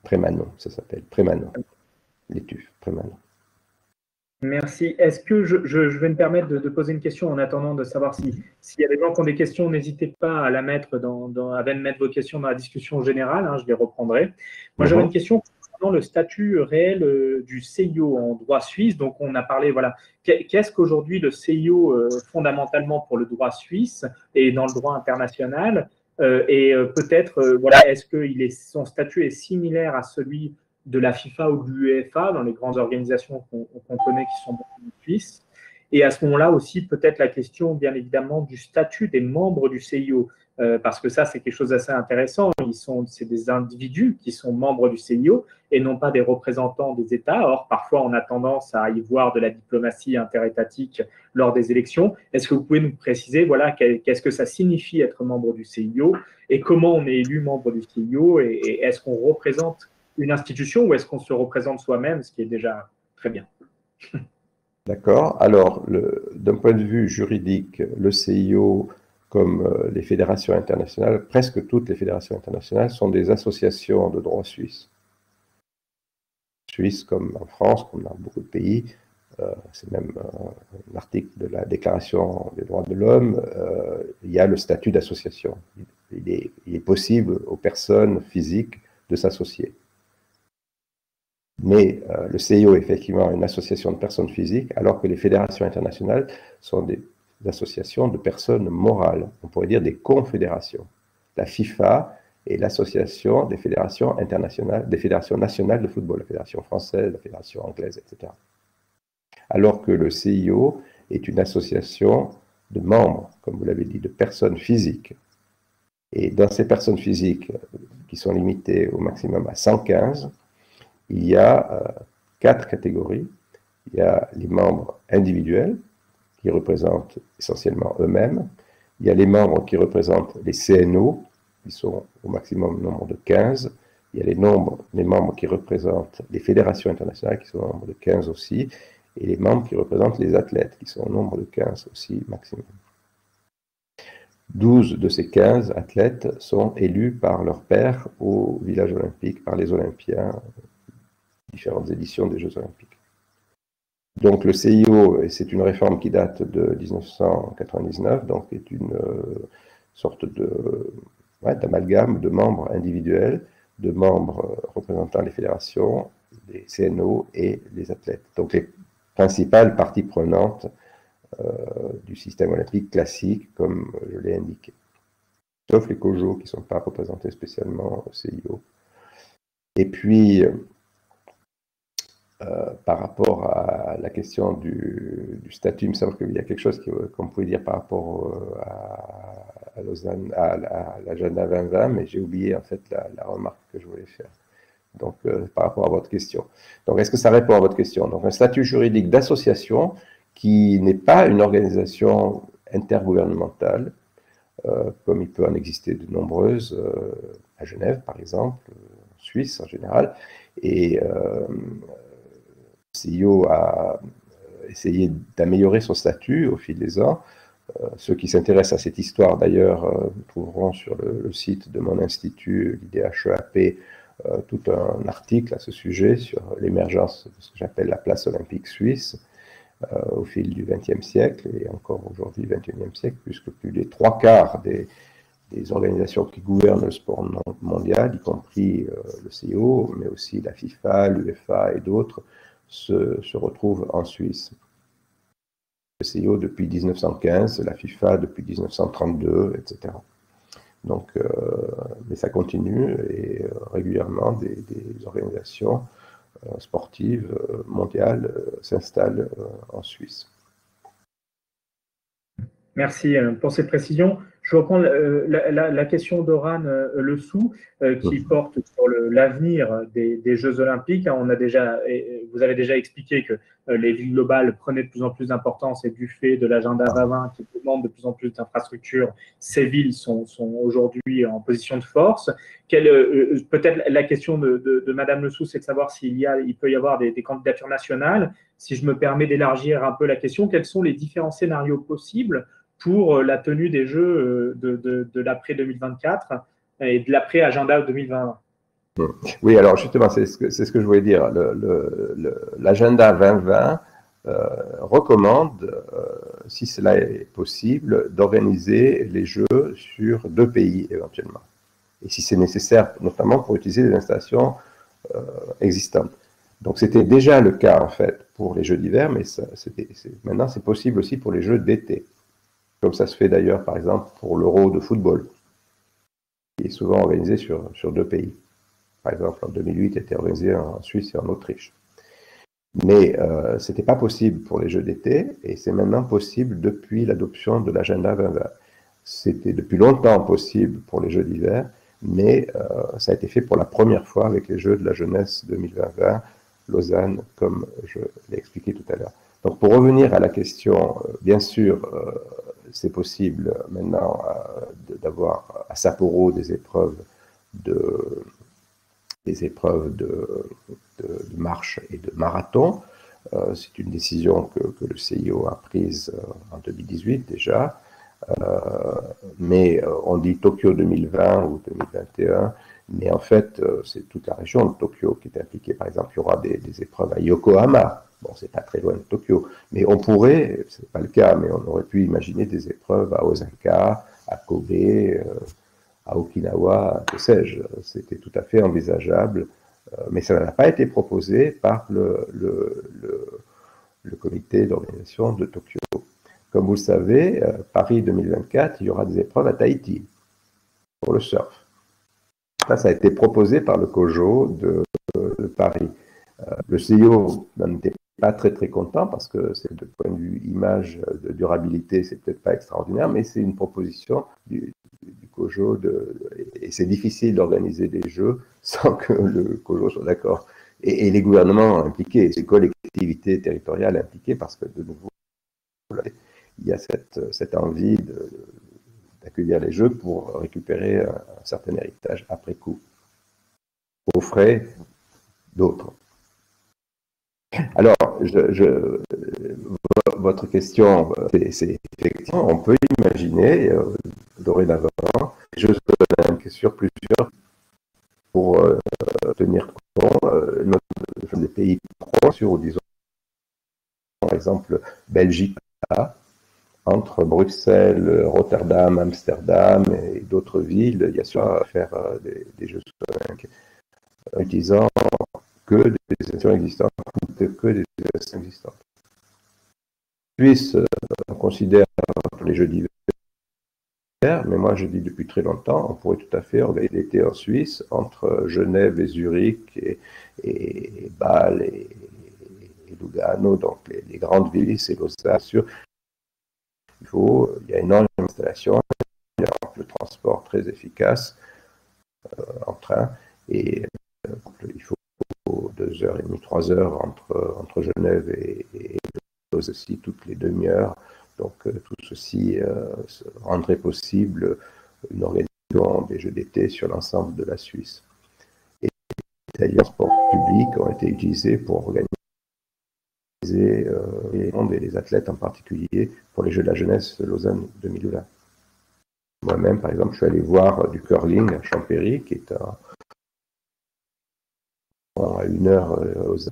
Prémanon, ça s'appelle Prémanon, les TUF, Prémanon. Merci. Est-ce que je vais me permettre de poser une question en attendant de savoir s'il y a des gens qui ont des questions, n'hésitez pas à la mettre à mettre vos questions dans la discussion générale, hein, je les reprendrai. Moi, j'avais une question concernant le statut réel du CIO en droit suisse. Donc, on a parlé, voilà, qu'est-ce qu'aujourd'hui le CIO fondamentalement pour le droit suisse et dans le droit international peut-être, voilà, est-ce que son statut est similaire à celui de la FIFA ou de l'UEFA, dans les grandes organisations qu'on connaît qui sont en Suisse. Et à ce moment-là aussi, peut-être la question, bien évidemment, du statut des membres du CIO, parce que ça, c'est quelque chose d'assez intéressant. C'est des individus qui sont membres du CIO et non pas des représentants des États. Or, parfois, on a tendance à y voir de la diplomatie interétatique lors des élections. Est-ce que vous pouvez nous préciser, voilà, qu'est-ce que ça signifie être membre du CIO et comment on est élu membre du CIO et est-ce qu'on représente une institution ou est-ce qu'on se représente soi-même, ce qui est déjà très bien? D'accord. Alors, d'un point de vue juridique, le CIO, comme les fédérations internationales, presque toutes les fédérations internationales sont des associations de droit suisse. Suisse, comme en France, comme dans beaucoup de pays, c'est même un article de la Déclaration des droits de l'homme, il y a le statut d'association. Il est possible aux personnes physiques de s'associer. Mais le CIO est effectivement une association de personnes physiques, alors que les fédérations internationales sont des associations de personnes morales, on pourrait dire des confédérations. La FIFA est l'association des fédérations internationales, des fédérations nationales de football, la fédération française, la fédération anglaise, etc. Alors que le CIO est une association de membres, comme vous l'avez dit, de personnes physiques. Et dans ces personnes physiques, qui sont limitées au maximum à 115, il y a 4 catégories. Il y a les membres individuels, qui représentent essentiellement eux-mêmes. Il y a les membres qui représentent les CNO, qui sont au maximum nombre de 15. Il y a les membres qui représentent les fédérations internationales, qui sont au nombre de 15 aussi. Et les membres qui représentent les athlètes, qui sont au nombre de 15 aussi maximum. 12 de ces 15 athlètes sont élus par leur père au village olympique, par les Olympiens, différentes éditions des Jeux olympiques. Donc le CIO, c'est une réforme qui date de 1999, donc est une sorte d'amalgame de membres individuels, de membres représentant les fédérations, les CNO et les athlètes. Donc les principales parties prenantes du système olympique classique, comme je l'ai indiqué. Sauf les COJO qui ne sont pas représentés spécialement au CIO. Et puis, par rapport à la question du statut, il me semble qu'il y a quelque chose qu'on pouvait dire par rapport à Lausanne, à l'agenda 2020, mais j'ai oublié en fait la remarque que je voulais faire. Donc, par rapport à votre question. Donc, est-ce que ça répond à votre question? Donc, un statut juridique d'association qui n'est pas une organisation intergouvernementale, comme il peut en exister de nombreuses, à Genève par exemple, en Suisse en général, et CIO a essayé d'améliorer son statut au fil des ans. Ceux qui s'intéressent à cette histoire, d'ailleurs, trouveront sur le site de mon institut, l'IDHEAP, tout un article à ce sujet sur l'émergence de ce que j'appelle la place olympique suisse au fil du XXe siècle et encore aujourd'hui, XXIe siècle, puisque plus des 3/4 des organisations qui gouvernent le sport mondial, y compris le CIO, mais aussi la FIFA, l'UEFA et d'autres, se retrouvent en Suisse. Le CIO depuis 1915, la FIFA depuis 1932, etc. Donc, mais ça continue et régulièrement des organisations sportives mondiales s'installent en Suisse. Merci pour cette précision. Je reprends la question d'Oran Le Sou qui porte sur l'avenir des Jeux Olympiques. Vous avez déjà expliqué que les villes globales prenaient de plus en plus d'importance et du fait de l'agenda 2020 qui demande de plus en plus d'infrastructures, ces villes sont aujourd'hui en position de force. Peut-être la question de Madame Le Sou, c'est de savoir il peut y avoir des candidatures nationales. Si je me permets d'élargir un peu la question, quels sont les différents scénarios possibles pour la tenue des Jeux de l'après 2024 et de l'après agenda 2020. Oui, alors justement, c'est ce que je voulais dire. L'agenda 2020 recommande, si cela est possible, d'organiser les Jeux sur 2 pays éventuellement. Et si c'est nécessaire, notamment pour utiliser des installations existantes. Donc c'était déjà le cas en fait pour les Jeux d'hiver, mais maintenant c'est possible aussi pour les Jeux d'été. Comme ça se fait d'ailleurs, par exemple, pour l'Euro de football, qui est souvent organisé sur 2 pays. Par exemple, en 2008, il était organisé en Suisse et en Autriche. Mais ce n'était pas possible pour les Jeux d'été, et c'est maintenant possible depuis l'adoption de l'agenda 2020. C'était depuis longtemps possible pour les Jeux d'hiver, mais ça a été fait pour la première fois avec les Jeux de la jeunesse 2020, Lausanne, comme je l'ai expliqué tout à l'heure. Donc pour revenir à la question, bien sûr, c'est possible maintenant d'avoir à Sapporo des épreuves de marche et de marathon. C'est une décision que le CIO a prise en 2018 déjà. Mais on dit Tokyo 2020 ou 2021, mais en fait, c'est toute la région de Tokyo qui est impliquée. Par exemple, il y aura des épreuves à Yokohama Bon, c'est pas très loin de Tokyo, mais on pourrait, c'est pas le cas, mais on aurait pu imaginer des épreuves à Osaka, à Kobe, à Okinawa, que sais-je. C'était tout à fait envisageable, mais ça n'a pas été proposé par le comité d'organisation de Tokyo. Comme vous le savez, Paris 2024, il y aura des épreuves à Tahiti pour le surf. Ça a été proposé par le COJO de Paris. Le CIO n'en était pas très content parce que c'est de point de vue image de durabilité, c'est peut-être pas extraordinaire, mais c'est une proposition du COJO et c'est difficile d'organiser des jeux sans que le COJO soit d'accord. Et les gouvernements impliqués, les collectivités territoriales impliquées, parce que de nouveau, il y a cette envie d'accueillir les jeux pour récupérer un certain héritage après coup, aux frais d'autres. Alors, votre question, c'est effectivement, on peut imaginer dorénavant des Jeux olympiques sur plusieurs pour tenir compte des pays proches, ou disons, par exemple, Belgique, entre Bruxelles, Rotterdam, Amsterdam et d'autres villes, il y a soit à faire des Jeux olympiques utilisant que des stations existantes, que des stations existantes. En Suisse, on considère les Jeux d'hiver, mais moi je dis depuis très longtemps, on pourrait tout à fait organiser l'été en Suisse, entre Genève et Zurich, et Bâle et Lugano, donc les grandes villes, c'est Lausanne, sûr. Il y a énormément d'installations, il y a le transport très efficace en train, et il faut 2h30, 3 heures entre Genève et aussi toutes les demi-heures. Donc tout ceci rendrait possible une organisation des Jeux d'été sur l'ensemble de la Suisse. Et d'ailleurs, les sports publics ont été utilisés pour organiser les athlètes en particulier pour les Jeux de la jeunesse de Lausanne 2020. Moi-même, par exemple, je suis allé voir du curling à Champéry, qui est à 1 heure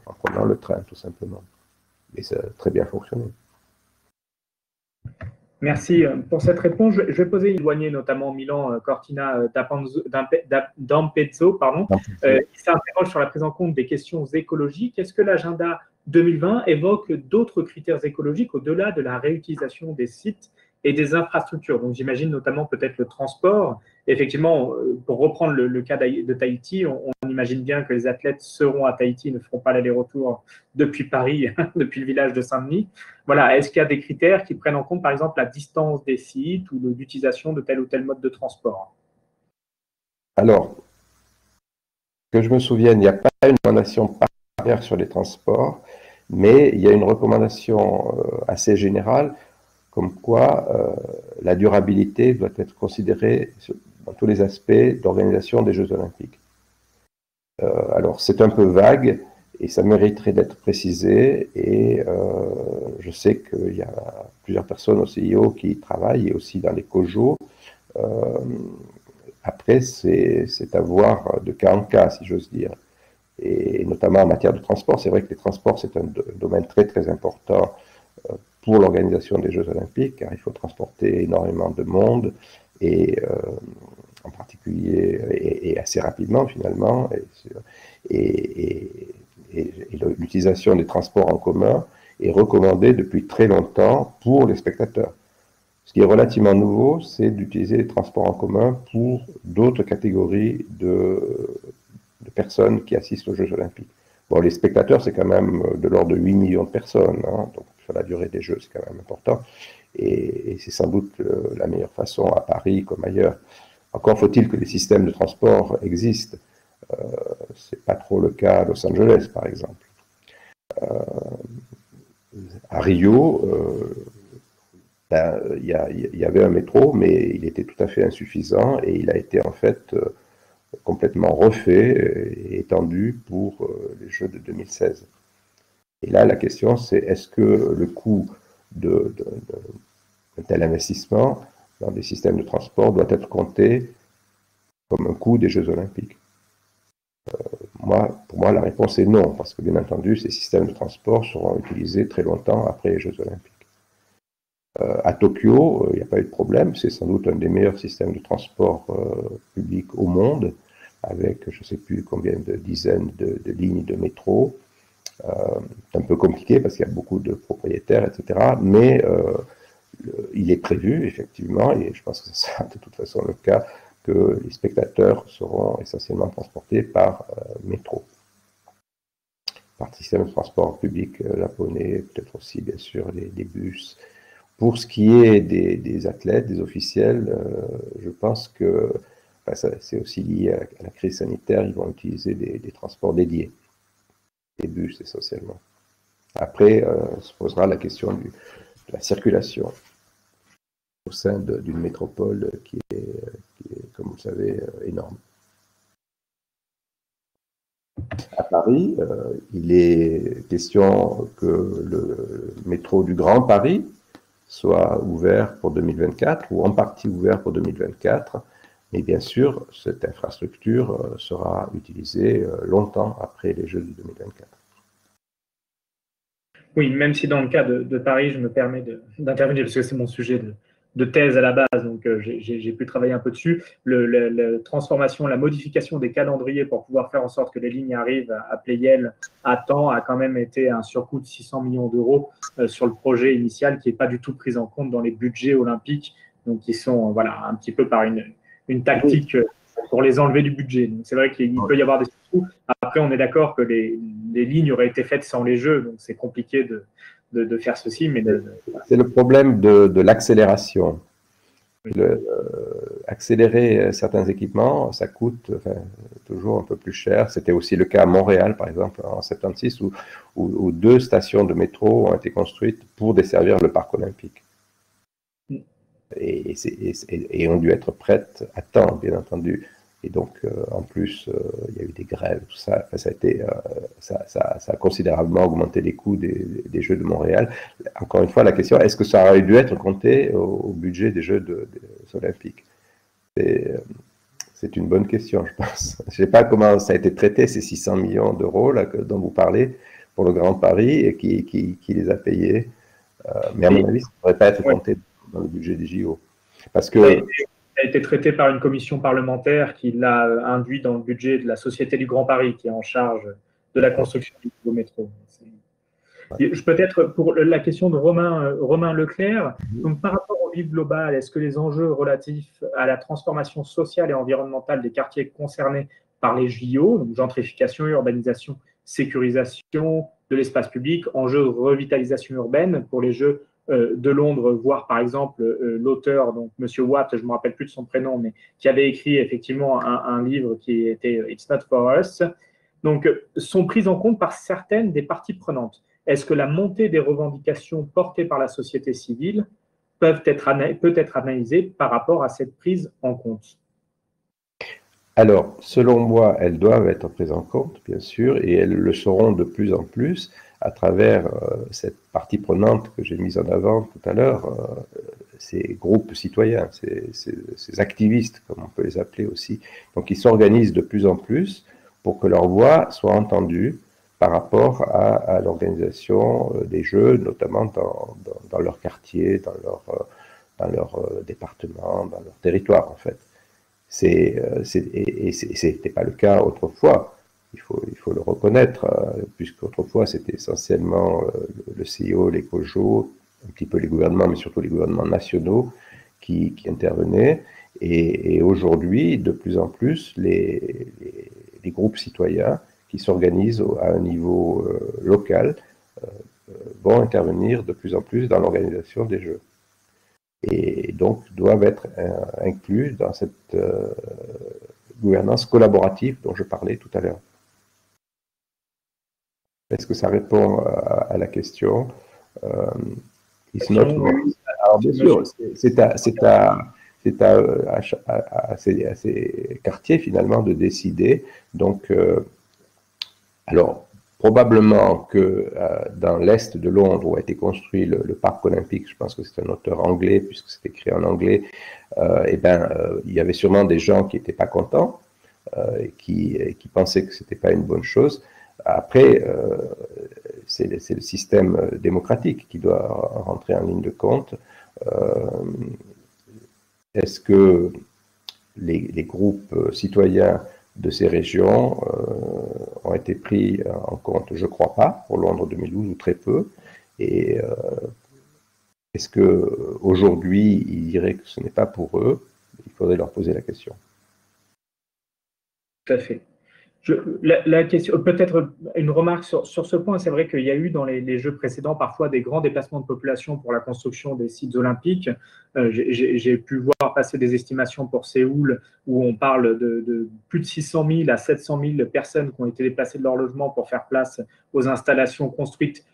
en prenant le train, tout simplement. Et ça a très bien fonctionné. Merci pour cette réponse. Je vais poser une éloignée, notamment Milan Cortina d'Ampezzo, qui s'interroge sur la prise en compte des questions écologiques. Est-ce que l'agenda 2020 évoque d'autres critères écologiques au-delà de la réutilisation des sites et des infrastructures? Donc j'imagine notamment peut-être le transport. Effectivement, pour reprendre le cas de Tahiti, on imagine bien que les athlètes seront à Tahiti, ne feront pas l'aller-retour depuis Paris, depuis le village de Saint-Denis. Voilà, est-ce qu'il y a des critères qui prennent en compte, par exemple, la distance des sites ou l'utilisation de tel ou tel mode de transport? Alors, que je me souvienne, il n'y a pas une recommandation particulière sur les transports, mais il y a une recommandation assez générale, comme quoi la durabilité doit être considérée dans tous les aspects d'organisation des Jeux olympiques. Alors, c'est un peu vague, et ça mériterait d'être précisé, et je sais qu'il y a plusieurs personnes au CIO qui y travaillent, et aussi dans les COJO. Après, c'est à voir de cas en cas, si j'ose dire. Et notamment en matière de transport, c'est vrai que les transports, c'est un domaine très important pour l'organisation des Jeux olympiques, car il faut transporter énormément de monde, et en particulier, et assez rapidement finalement, et l'utilisation des transports en commun est recommandée depuis très longtemps pour les spectateurs. Ce qui est relativement nouveau, c'est d'utiliser les transports en commun pour d'autres catégories de personnes qui assistent aux Jeux olympiques. Bon, les spectateurs, c'est quand même de l'ordre de 8 millions de personnes, hein, donc sur la durée des Jeux, c'est quand même important, et c'est sans doute la meilleure façon à Paris comme ailleurs. Encore faut-il que les systèmes de transport existent. C'est pas trop le cas à Los Angeles, par exemple. À Rio, il y avait un métro, mais il était tout à fait insuffisant, et il a été en fait complètement refait et étendu pour les Jeux de 2016. Et là, la question, c'est est-ce que le coût d'un tel investissement dans des systèmes de transport doit être compté comme un coût des Jeux olympiques? pour moi, la réponse est non, parce que bien entendu, ces systèmes de transport seront utilisés très longtemps après les Jeux Olympiques. À Tokyo, il n'y a pas eu de problème, c'est sans doute un des meilleurs systèmes de transport public au monde, avec je ne sais plus combien de dizaines de lignes de métro. C'est un peu compliqué parce qu'il y a beaucoup de propriétaires, etc. Mais il est prévu, effectivement, et je pense que ce sera de toute façon le cas, que les spectateurs seront essentiellement transportés par métro, par système de transport public japonais, peut-être aussi, bien sûr, des bus. Pour ce qui est des athlètes, des officiels, je pense que c'est aussi lié à la crise sanitaire, ils vont utiliser des transports dédiés, des bus essentiellement. Après, se posera la question de la circulation au sein d'une métropole qui est, comme vous le savez, énorme. À Paris, il est question que le métro du Grand Paris soit ouvert pour 2024 ou en partie ouvert pour 2024. Mais bien sûr, cette infrastructure sera utilisée longtemps après les Jeux de 2024. Oui, même si dans le cas de Paris, je me permets d'intervenir parce que c'est mon sujet de thèse à la base, donc j'ai pu travailler un peu dessus. La transformation, la modification des calendriers pour pouvoir faire en sorte que les lignes arrivent à Pleyel à temps a quand même été un surcoût de 600 millions d'euros sur le projet initial qui n'est pas du tout pris en compte dans les budgets olympiques, donc qui sont voilà, un petit peu par une tactique pour les enlever du budget. Donc c'est vrai qu'il peut y avoir des surcoûts. Après, on est d'accord que les lignes auraient été faites sans les Jeux, donc c'est compliqué de faire ceci. Mais c'est le problème de l'accélération. Oui. Accélérer certains équipements, ça coûte toujours un peu plus cher. C'était aussi le cas à Montréal, par exemple, en 76, où 2 stations de métro ont été construites pour desservir le parc olympique. Et ont dû être prêtes à temps, bien entendu. Et donc, en plus, il y a eu des grèves, tout ça. Enfin, ça a considérablement augmenté les coûts des Jeux de Montréal. Encore une fois, la question, est-ce que ça aurait dû être compté au budget des Jeux des Olympiques? C'est une bonne question, je pense. Je ne sais pas comment ça a été traité, ces 600 millions d'euros dont vous parlez, pour le Grand Paris, et qui les a payés. Mais à mon avis, ça ne devrait pas être compté dans le budget des JO. Parce que... Ça a été traité par une commission parlementaire qui l'a induit dans le budget de la Société du Grand Paris, qui est en charge de la construction du nouveau métro. Peut-être pour la question de Romain Leclerc, donc par rapport au livre global, est-ce que les enjeux relatifs à la transformation sociale et environnementale des quartiers concernés par les JO, donc gentrification, urbanisation, sécurisation de l'espace public, enjeux de revitalisation urbaine pour les Jeux de Londres, voire par exemple l'auteur, donc Monsieur Watt, je ne me rappelle plus de son prénom, mais qui avait écrit effectivement un livre qui était It's Not For Us, donc sont prises en compte par certaines des parties prenantes. Est-ce que la montée des revendications portées par la société civile peut être analysée par rapport à cette prise en compte? Alors, selon moi, elles doivent être prises en compte, bien sûr, et elles le seront de plus en plus à travers cette partie prenante que j'ai mise en avant tout à l'heure, ces groupes citoyens, ces activistes, comme on peut les appeler aussi. Donc, ils s'organisent de plus en plus pour que leur voix soit entendue par rapport à l'organisation des Jeux, notamment dans leur quartier, dans leur département, dans leur territoire, en fait. Et ce n'était pas le cas autrefois, il faut le reconnaître, puisqu'autrefois c'était essentiellement le CIO, les COJO, un petit peu les gouvernements, mais surtout les gouvernements nationaux qui intervenaient. Et aujourd'hui, de plus en plus, les groupes citoyens qui s'organisent à un niveau local vont intervenir de plus en plus dans l'organisation des Jeux. Et donc doivent être inclus dans cette gouvernance collaborative dont je parlais tout à l'heure. Est-ce que ça répond à la question? Alors bien sûr, c'est à ces quartiers finalement de décider. Donc, alors, probablement que dans l'est de Londres où a été construit le parc olympique, je pense que c'est un auteur anglais puisque c'est écrit en anglais, il y avait sûrement des gens qui n'étaient pas contents et qui pensaient que ce n'était pas une bonne chose. Après, c'est le système démocratique qui doit rentrer en ligne de compte. Est-ce que les groupes citoyens de ces régions ont été pris en compte? Je ne crois pas, pour Londres 2012, ou très peu. Et est-ce qu'aujourd'hui, ils diraient que ce n'est pas pour eux? Il faudrait leur poser la question. Tout à fait. La question, peut-être une remarque sur ce point, c'est vrai qu'il y a eu dans les Jeux précédents parfois des grands déplacements de population pour la construction des sites olympiques. J'ai pu voir passer des estimations pour Séoul où on parle de plus de 600 000 à 700 000 personnes qui ont été déplacées de leur logement pour faire place aux installations construites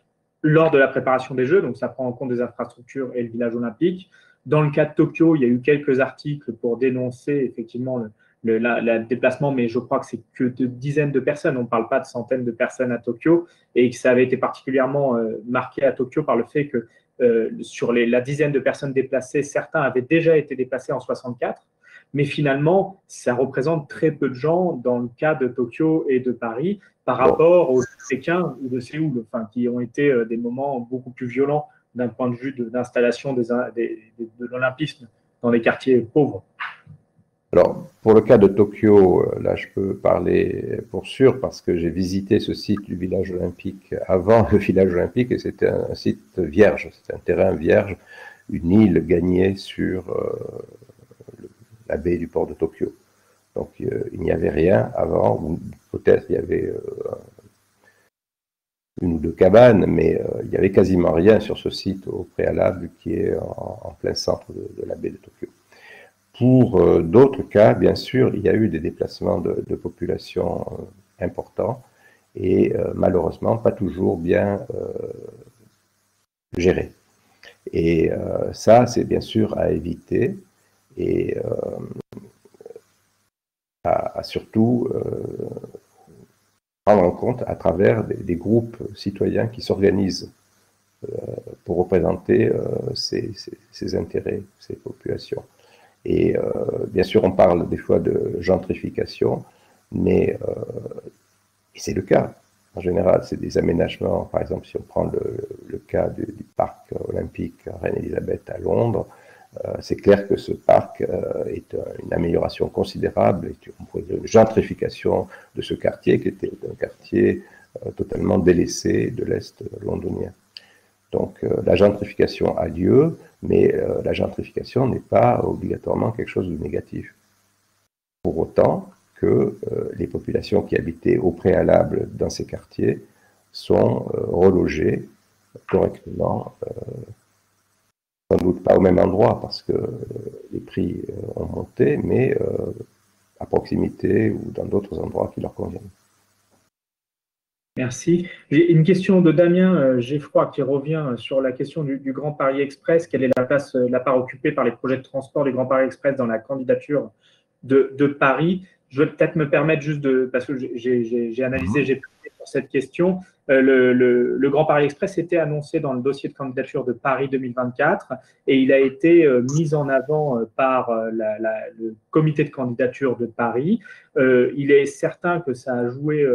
lors de la préparation des Jeux, donc ça prend en compte des infrastructures et le village olympique. Dans le cas de Tokyo, il y a eu quelques articles pour dénoncer effectivement le déplacement, mais je crois que c'est que de dizaines de personnes, on ne parle pas de centaines de personnes à Tokyo, et que ça avait été particulièrement marqué à Tokyo par le fait que sur la dizaine de personnes déplacées, certains avaient déjà été déplacés en 64, mais finalement, ça représente très peu de gens dans le cas de Tokyo et de Paris par rapport aux Pékin ou de Séoul, enfin, qui ont été des moments beaucoup plus violents d'un point de vue d'installation de l'olympisme dans les quartiers pauvres. Alors, pour le cas de Tokyo, là, je peux parler pour sûr parce que j'ai visité ce site du village olympique avant le village olympique et c'était un site vierge, c'était un terrain vierge, une île gagnée sur la baie du port de Tokyo. Donc, il n'y avait rien avant, ou peut-être il y avait une ou deux cabanes, mais il n'y avait quasiment rien sur ce site au préalable qui est en plein centre de la baie de Tokyo. Pour d'autres cas, bien sûr, il y a eu des déplacements de population importants et malheureusement pas toujours bien gérés. Et ça, c'est bien sûr à éviter et à surtout prendre en compte à travers des groupes citoyens qui s'organisent pour représenter ces intérêts, ces populations. Et bien sûr, on parle des fois de gentrification, mais c'est le cas. En général, c'est des aménagements. Par exemple, si on prend le cas du parc olympique Reine-Élisabeth à Londres, c'est clair que ce parc est une amélioration considérable, on pourrait dire une gentrification de ce quartier qui était un quartier totalement délaissé de l'Est londonien. Donc la gentrification a lieu, mais la gentrification n'est pas obligatoirement quelque chose de négatif. Pour autant que les populations qui habitaient au préalable dans ces quartiers sont relogées correctement, sans doute pas au même endroit parce que les prix ont monté, mais à proximité ou dans d'autres endroits qui leur conviennent. Merci. J'ai une question de Damien Geffroy qui revient sur la question du Grand Paris Express. Quelle est la part occupée par les projets de transport du Grand Paris Express dans la candidature de Paris? Je vais peut-être me permettre juste parce que j'ai analysé, j'ai posé sur cette question. Le Grand Paris Express était annoncé dans le dossier de candidature de Paris 2024 et il a été mis en avant par le comité de candidature de Paris. Il est certain que ça a joué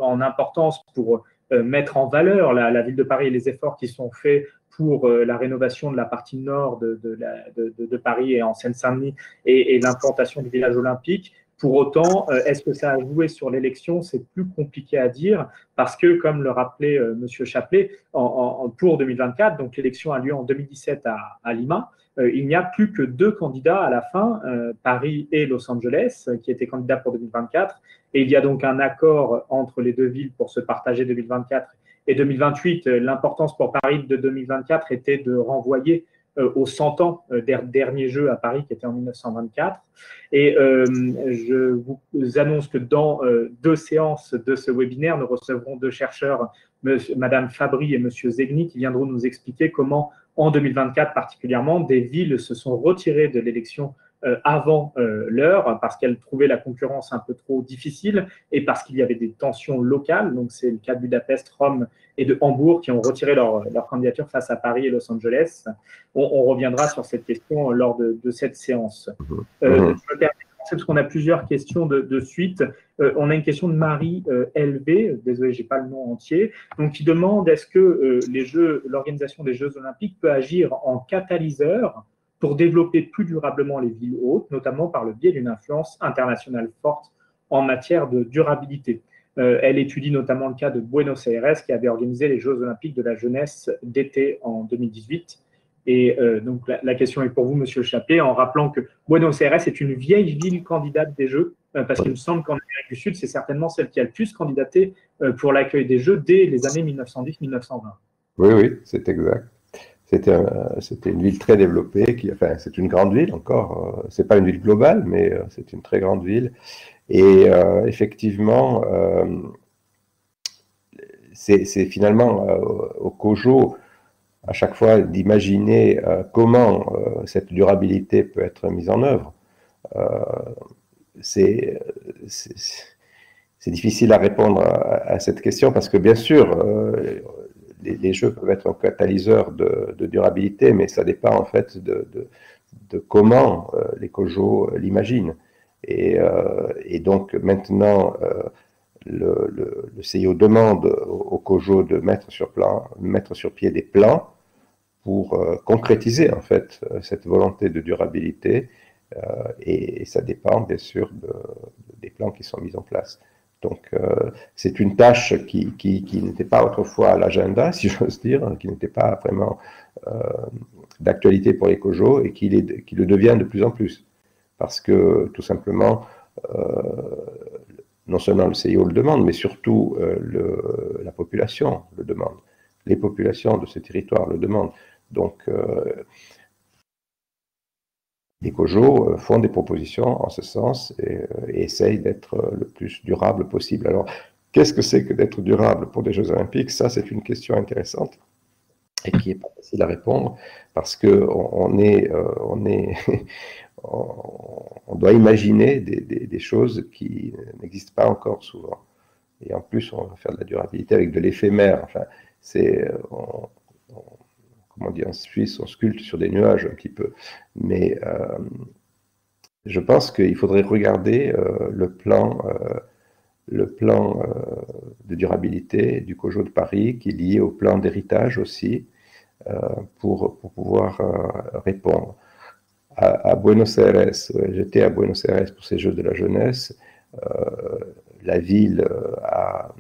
en importance pour mettre en valeur la ville de Paris et les efforts qui sont faits pour la rénovation de la partie nord de Paris et en Seine-Saint-Denis et l'implantation du village olympique. Pour autant, est-ce que ça a joué sur l'élection? C'est plus compliqué à dire parce que, comme le rappelait M. Chaplet, pour 2024, donc l'élection a lieu en 2017 à Lima, il n'y a plus que deux candidats à la fin, Paris et Los Angeles, qui étaient candidats pour 2024. Et il y a donc un accord entre les deux villes pour se partager 2024 et 2028. L'importance pour Paris de 2024 était de renvoyer aux 100 ans des derniers Jeux à Paris, qui étaient en 1924. Et je vous annonce que dans deux séances de ce webinaire, nous recevrons deux chercheurs, Madame Fabry et Monsieur Zegni, qui viendront nous expliquer comment, en 2024 particulièrement, des villes se sont retirées de l'élection avant l'heure parce qu'elles trouvaient la concurrence un peu trop difficile et parce qu'il y avait des tensions locales. Donc, c'est le cas de Budapest, Rome et de Hambourg qui ont retiré leur candidature face à Paris et Los Angeles. On reviendra sur cette question lors de cette séance. Je me permets commencer parce qu'on a plusieurs questions de suite. On a une question de Marie LV, désolé, j'ai pas le nom entier, donc qui demande est-ce que l'organisation des Jeux Olympiques peut agir en catalyseur pour développer plus durablement les villes hôtes, notamment par le biais d'une influence internationale forte en matière de durabilité. Elle étudie notamment le cas de Buenos Aires, qui avait organisé les Jeux Olympiques de la jeunesse d'été en 2018. Et donc la question est pour vous, Monsieur Chapelet, en rappelant que Buenos Aires est une vieille ville candidate des Jeux, parce qu'il me semble qu'en Amérique du Sud, c'est certainement celle qui a le plus candidaté pour l'accueil des Jeux dès les années 1910-1920. Oui, oui, c'est exact. C'était une ville très développée, enfin, c'est une grande ville encore, c'est pas une ville globale, mais c'est une très grande ville. Et effectivement, c'est finalement au COJO, à chaque fois, d'imaginer comment cette durabilité peut être mise en œuvre. C'est difficile à répondre à cette question parce que, bien sûr, les jeux peuvent être un catalyseur de durabilité, mais ça dépend en fait de comment les COJO l'imaginent. Et donc maintenant, le CIO demande au COJO de mettre sur pied des plans pour concrétiser en fait cette volonté de durabilité, et ça dépend bien sûr des plans qui sont mis en place. Donc c'est une tâche qui n'était pas autrefois à l'agenda, si j'ose dire, qui n'était pas vraiment d'actualité pour les COJO et qui le devient de plus en plus. Parce que tout simplement, non seulement le CIO le demande, mais surtout la population le demande. Les populations de ces territoires le demandent. Donc, les COJO font des propositions en ce sens et essayent d'être le plus durable possible. Alors, qu'est-ce que c'est que d'être durable pour des Jeux Olympiques? Ça, c'est une question intéressante et qui n'est pas facile à répondre parce qu'on on doit imaginer des choses qui n'existent pas encore souvent. Et en plus, on va faire de la durabilité avec de l'éphémère. Enfin, comment dire, en Suisse, on sculpte sur des nuages un petit peu. Mais je pense qu'il faudrait regarder le plan de durabilité du COJO de Paris, qui est lié au plan d'héritage aussi, pour pouvoir répondre. À Buenos Aires, j'étais à Buenos Aires pour ces Jeux de la jeunesse. La ville a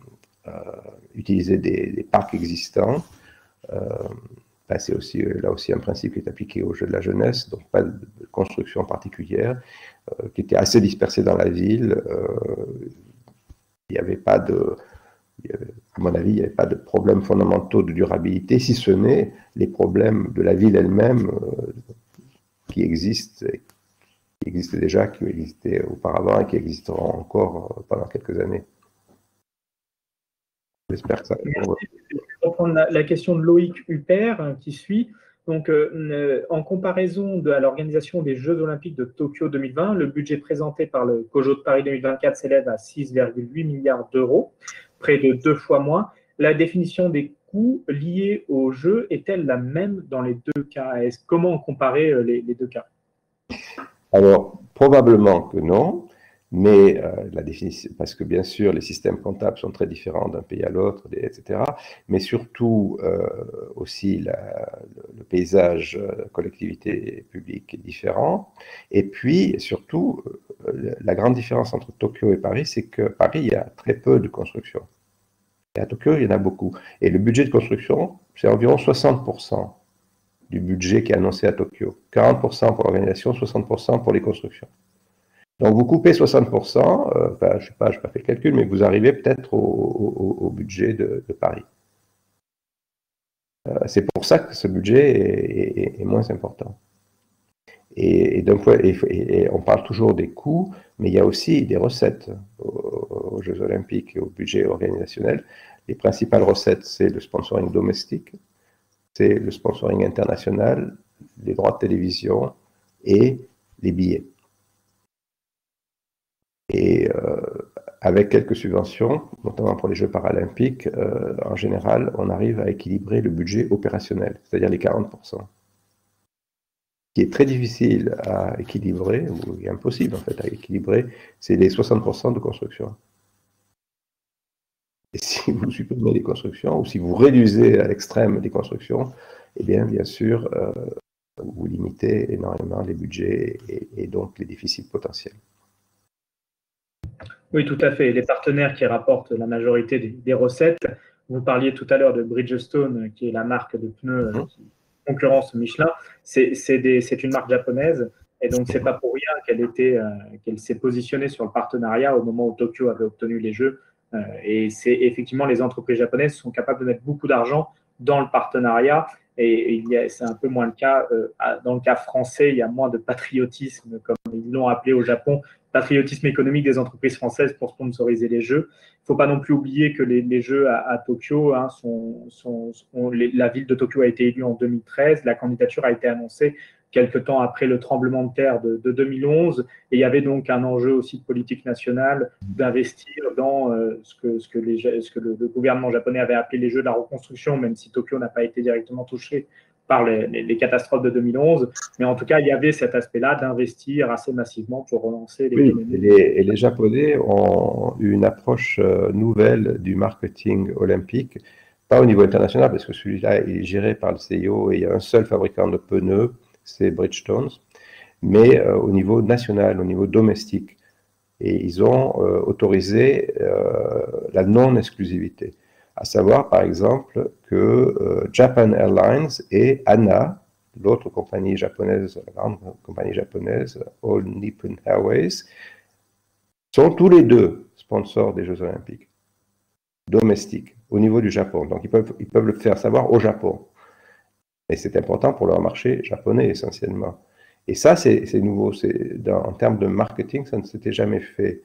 utilisé des parcs existants. C'est aussi, là aussi un principe qui est appliqué aux Jeux de la jeunesse, donc pas de construction particulière, qui était assez dispersée dans la ville. Il n'y avait pas à mon avis, il n'y avait pas de problèmes fondamentaux de durabilité, si ce n'est les problèmes de la ville elle-même qui existent déjà, qui existaient auparavant et qui existeront encore pendant quelques années. J'espère que ça répond. Je vais reprendre la question de Loïc Huppert qui suit. Donc, en comparaison à l'organisation des Jeux Olympiques de Tokyo 2020, le budget présenté par le COJO de Paris 2024 s'élève à 6,8 milliards d'euros, près de 2 fois moins. La définition des coûts liés aux Jeux est-elle la même dans les deux cas? Comment comparer les deux cas? Alors, probablement que non. Mais la définition, parce que bien sûr, les systèmes comptables sont très différents d'un pays à l'autre, etc. Mais surtout, aussi, le paysage collectivité publique est différent. Et puis, surtout, la grande différence entre Tokyo et Paris, c'est que Paris, il y a très peu de construction. Et à Tokyo, il y en a beaucoup. Et le budget de construction, c'est environ 60% du budget qui est annoncé à Tokyo. 40% pour l'organisation, 60% pour les constructions. Donc vous coupez 60%, enfin, je n'ai pas fait le calcul, mais vous arrivez peut-être au budget de Paris. C'est pour ça que ce budget est moins important. Et on parle toujours des coûts, mais il y a aussi des recettes aux Jeux Olympiques et au budget organisationnel. Les principales recettes, c'est le sponsoring domestique, c'est le sponsoring international, les droits de télévision et les billets. Et avec quelques subventions, notamment pour les Jeux paralympiques, en général, on arrive à équilibrer le budget opérationnel, c'est-à-dire les 40%. qui est très difficile à équilibrer, ou impossible en fait à équilibrer, c'est les 60% de construction. Et si vous supprimez les constructions, ou si vous réduisez à l'extrême les constructions, eh bien sûr, vous limitez énormément les budgets et donc les déficits potentiels. Oui, tout à fait. Les partenaires qui rapportent la majorité des recettes, vous parliez tout à l'heure de Bridgestone, qui est la marque de pneus qui concurrence Michelin, c'est une marque japonaise, et donc c'est pas pour rien qu'elle s'est positionnée sur le partenariat au moment où Tokyo avait obtenu les Jeux. Et c'est effectivement, les entreprises japonaises sont capables de mettre beaucoup d'argent dans le partenariat, et c'est un peu moins le cas. Dans le cas français, il y a moins de patriotisme, comme ils l'ont appelé au Japon, patriotisme économique des entreprises françaises pour sponsoriser les Jeux. Il ne faut pas non plus oublier que les Jeux à Tokyo, la ville de Tokyo a été élue en 2013, la candidature a été annoncée quelques temps après le tremblement de terre de 2011, et il y avait donc un enjeu aussi de politique nationale d'investir dans ce que le gouvernement japonais avait appelé les Jeux de la reconstruction, même si Tokyo n'a pas été directement touché par les catastrophes de 2011. Mais en tout cas, il y avait cet aspect-là d'investir assez massivement pour relancer l'économie. Oui, et les Japonais ont eu une approche nouvelle du marketing olympique, pas au niveau international, parce que celui-là est géré par le CIO et il y a un seul fabricant de pneus, c'est Bridgestone, mais au niveau national, au niveau domestique. Et ils ont autorisé la non-exclusivité. À savoir, par exemple, que Japan Airlines et ANA, l'autre compagnie japonaise, la grande compagnie japonaise, All Nippon Airways, sont tous les deux sponsors des Jeux Olympiques domestiques au niveau du Japon. Donc, ils peuvent le faire savoir au Japon. Et c'est important pour leur marché japonais, essentiellement. Et ça, c'est nouveau. En termes de marketing, ça ne s'était jamais fait,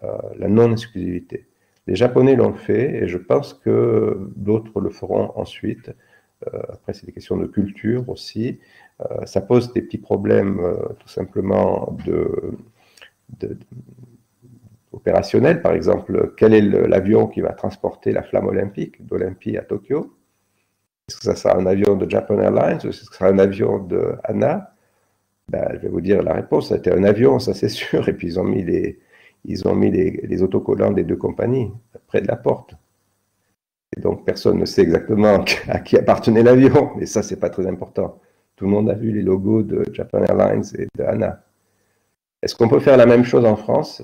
la non-exclusivité. Les Japonais l'ont fait, et je pense que d'autres le feront ensuite. Après, c'est des questions de culture aussi. Ça pose des petits problèmes, tout simplement, opérationnels. Par exemple, quel est l'avion qui va transporter la flamme olympique d'Olympie à Tokyo? Est-ce que ça sera un avion de Japan Airlines ou est-ce que ce sera un avion de ANA? Ben, je vais vous dire la réponse, ça a été un avion, ça c'est sûr. Et puis ils ont mis les autocollants des deux compagnies près de la porte. Et donc personne ne sait exactement à qui appartenait l'avion, mais ça c'est pas très important. Tout le monde a vu les logos de Japan Airlines et de ANA. Est-ce qu'on peut faire la même chose en France?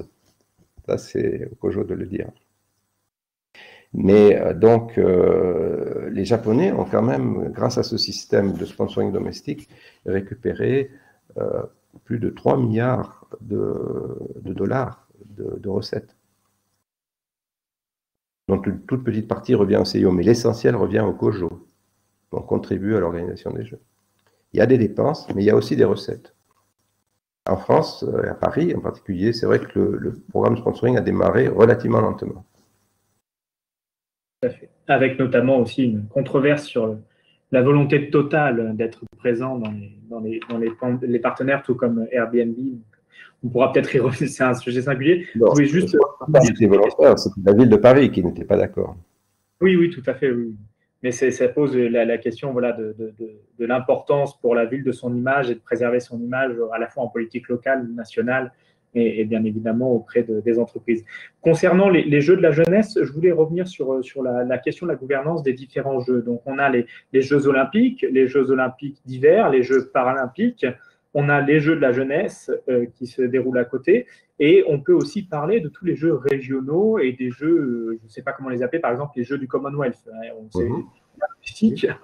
Ça c'est au COJO de le dire. Mais donc, les Japonais ont quand même, grâce à ce système de sponsoring domestique, récupéré plus de 3 milliards de dollars de recettes. Donc, une toute petite partie revient au CIO, mais l'essentiel revient au COJO. On contribue à l'organisation des Jeux. Il y a des dépenses, mais il y a aussi des recettes. En France, à Paris en particulier, c'est vrai que le programme sponsoring a démarré relativement lentement. Avec notamment aussi une controverse sur la volonté de Total d'être présent dans les partenaires, tout comme Airbnb. On pourra peut-être y revenir, c'est un sujet singulier. C'était volontaire, c'était la ville de Paris qui n'était pas d'accord. Oui, tout à fait, oui. Mais ça pose la question voilà, de l'importance pour la ville de son image et de préserver son image à la fois en politique locale, nationale, et bien évidemment auprès des entreprises. Concernant les Jeux de la jeunesse, je voulais revenir sur la question de la gouvernance des différents Jeux. Donc, on a les Jeux olympiques d'hiver, les Jeux paralympiques, on a les Jeux de la jeunesse qui se déroulent à côté, et on peut aussi parler de tous les Jeux régionaux et des Jeux, je ne sais pas comment les appeler, par exemple les Jeux du Commonwealth. On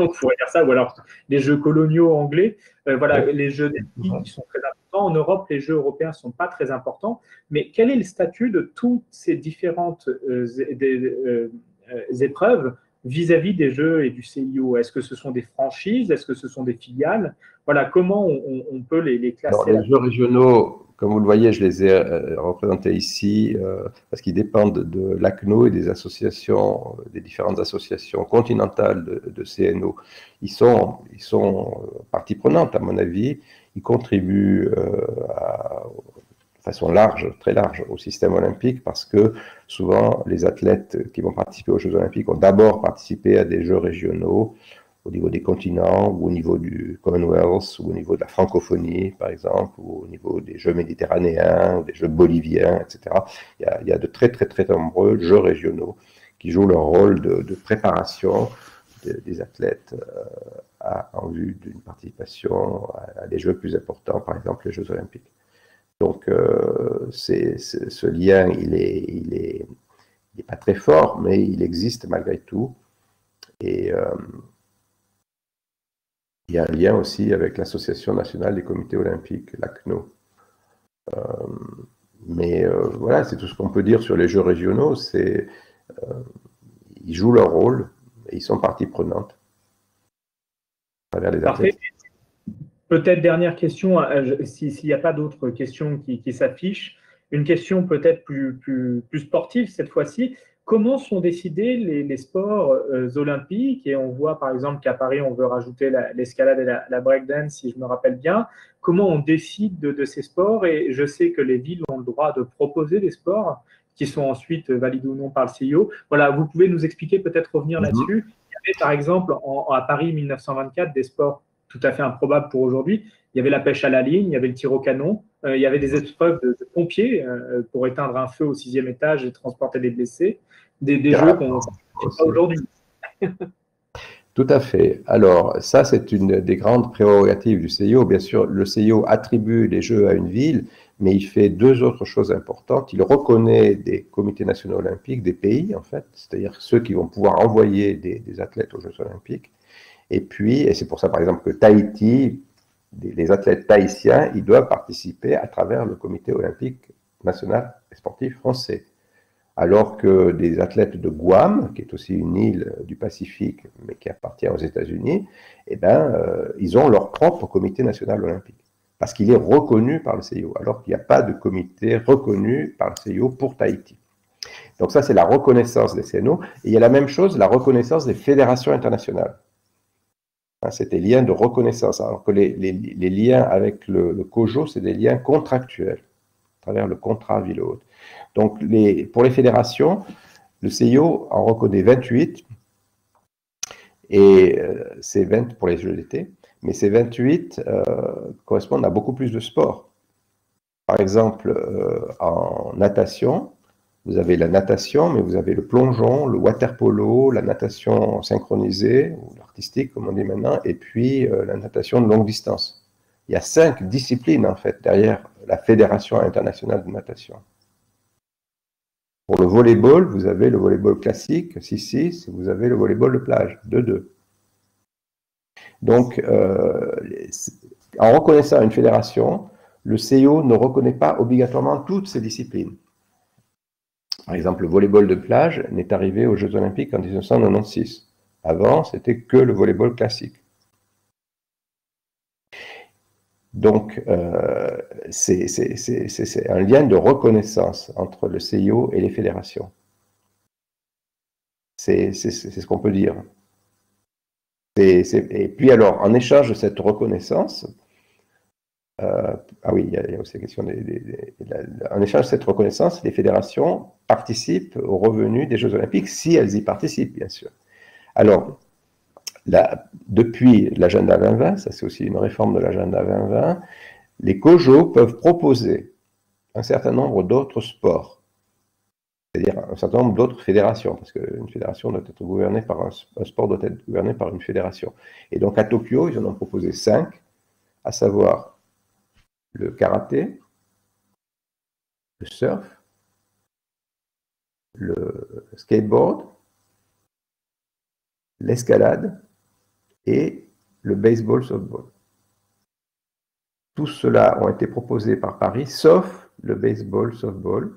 pourrait dire ça, ou alors les Jeux coloniaux anglais. Voilà, les Jeux olympiques qui sont très importants. En Europe, les Jeux européens ne sont pas très importants. Mais quel est le statut de toutes ces différentes épreuves vis-à-vis des Jeux et du CIO? Est-ce que ce sont des franchises? Est-ce que ce sont des filiales? Voilà, comment on peut les classer? Alors, les Jeux régionaux, comme vous le voyez, je les ai représentés ici parce qu'ils dépendent de l'ACNO et des associations, des différentes associations continentales de CNO. Ils sont partie prenante, à mon avis. Ils contribuent de façon large, très large, au système olympique parce que souvent, les athlètes qui vont participer aux Jeux olympiques ont d'abord participé à des Jeux régionaux au niveau des continents, ou au niveau du Commonwealth, ou au niveau de la francophonie, par exemple, ou au niveau des Jeux méditerranéens, ou des Jeux boliviens, etc. Il y a de très, très, très nombreux Jeux régionaux qui jouent leur rôle de préparation des athlètes en vue d'une participation à des Jeux plus importants, par exemple les Jeux olympiques. Donc, ce lien, il est pas très fort, mais il existe malgré tout. Et il y a un lien aussi avec l'Association nationale des comités olympiques, l'ACNO. Mais voilà, c'est tout ce qu'on peut dire sur les Jeux régionaux. Ils jouent leur rôle et ils sont partie prenante à travers les Parfait. athlètes. Peut-être dernière question, s'il n'y a pas d'autres questions qui s'affichent, une question peut-être plus sportive cette fois-ci. Comment sont décidés les sports olympiques? Et on voit par exemple qu'à Paris, on veut rajouter l'escalade et la breakdance, si je me rappelle bien. Comment on décide de ces sports? Et je sais que les villes ont le droit de proposer des sports qui sont ensuite validés ou non par le CIO. Voilà, vous pouvez nous expliquer, peut-être revenir là-dessus. Il y avait par exemple à Paris 1924 des sports tout à fait improbable pour aujourd'hui. Il y avait la pêche à la ligne, il y avait le tir au canon, il y avait des épreuves de pompiers pour éteindre un feu au 6e étage et transporter des blessés, des jeux qu'on ne fait pas aujourd'hui. Tout à fait. Alors, ça, c'est une des grandes prérogatives du CIO. Bien sûr, le CIO attribue les Jeux à une ville, mais il fait deux autres choses importantes. Il reconnaît des comités nationaux olympiques, des pays, en fait, c'est-à-dire ceux qui vont pouvoir envoyer des athlètes aux Jeux olympiques. Et puis, et c'est pour ça, par exemple, que Tahiti, les athlètes tahitiens, ils doivent participer à travers le comité olympique national et sportif français. Alors que des athlètes de Guam, qui est aussi une île du Pacifique, mais qui appartient aux États-Unis, eh ben, ils ont leur propre comité national olympique, parce qu'il est reconnu par le CIO, alors qu'il n'y a pas de comité reconnu par le CIO pour Tahiti. Donc ça, c'est la reconnaissance des CNO. Et il y a la même chose, la reconnaissance des fédérations internationales. C'est des liens de reconnaissance, alors que les liens avec le COJO, c'est des liens contractuels, à travers le contrat ville-hôte. Donc, pour les fédérations, le CIO en reconnaît 28, et c'est 20 pour les Jeux d'été, mais ces 28 correspondent à beaucoup plus de sports. Par exemple, en natation, vous avez la natation, mais vous avez le plongeon, le water-polo, la natation synchronisée, ou l'artistique, comme on dit maintenant, et puis la natation de longue distance. Il y a 5 disciplines, en fait, derrière la Fédération internationale de natation. Pour le volleyball, vous avez le volleyball classique, 6-6, et vous avez le volleyball de plage, 2-2. Donc, en reconnaissant une fédération, le CIO ne reconnaît pas obligatoirement toutes ces disciplines. Par exemple, le volleyball de plage n'est arrivé aux Jeux Olympiques en 1996. Avant, c'était que le volleyball classique. Donc, c'est un lien de reconnaissance entre le CIO et les fédérations. C'est ce qu'on peut dire. Et puis alors, en échange de cette reconnaissance, ah oui, il y a aussi la question en échange de cette reconnaissance, les fédérations participent aux revenus des Jeux Olympiques, si elles y participent, bien sûr. Alors, depuis l'agenda 2020, ça c'est aussi une réforme de l'agenda 2020, les COJO peuvent proposer un certain nombre d'autres sports, c'est-à-dire un certain nombre d'autres fédérations, parce qu'une fédération doit être gouvernée par un sport doit être gouverné par une fédération. Et donc à Tokyo, ils en ont proposé 5, à savoir le karaté, le surf, le skateboard, l'escalade et le baseball-softball. Tous ceux-là ont été proposés par Paris, sauf le baseball-softball,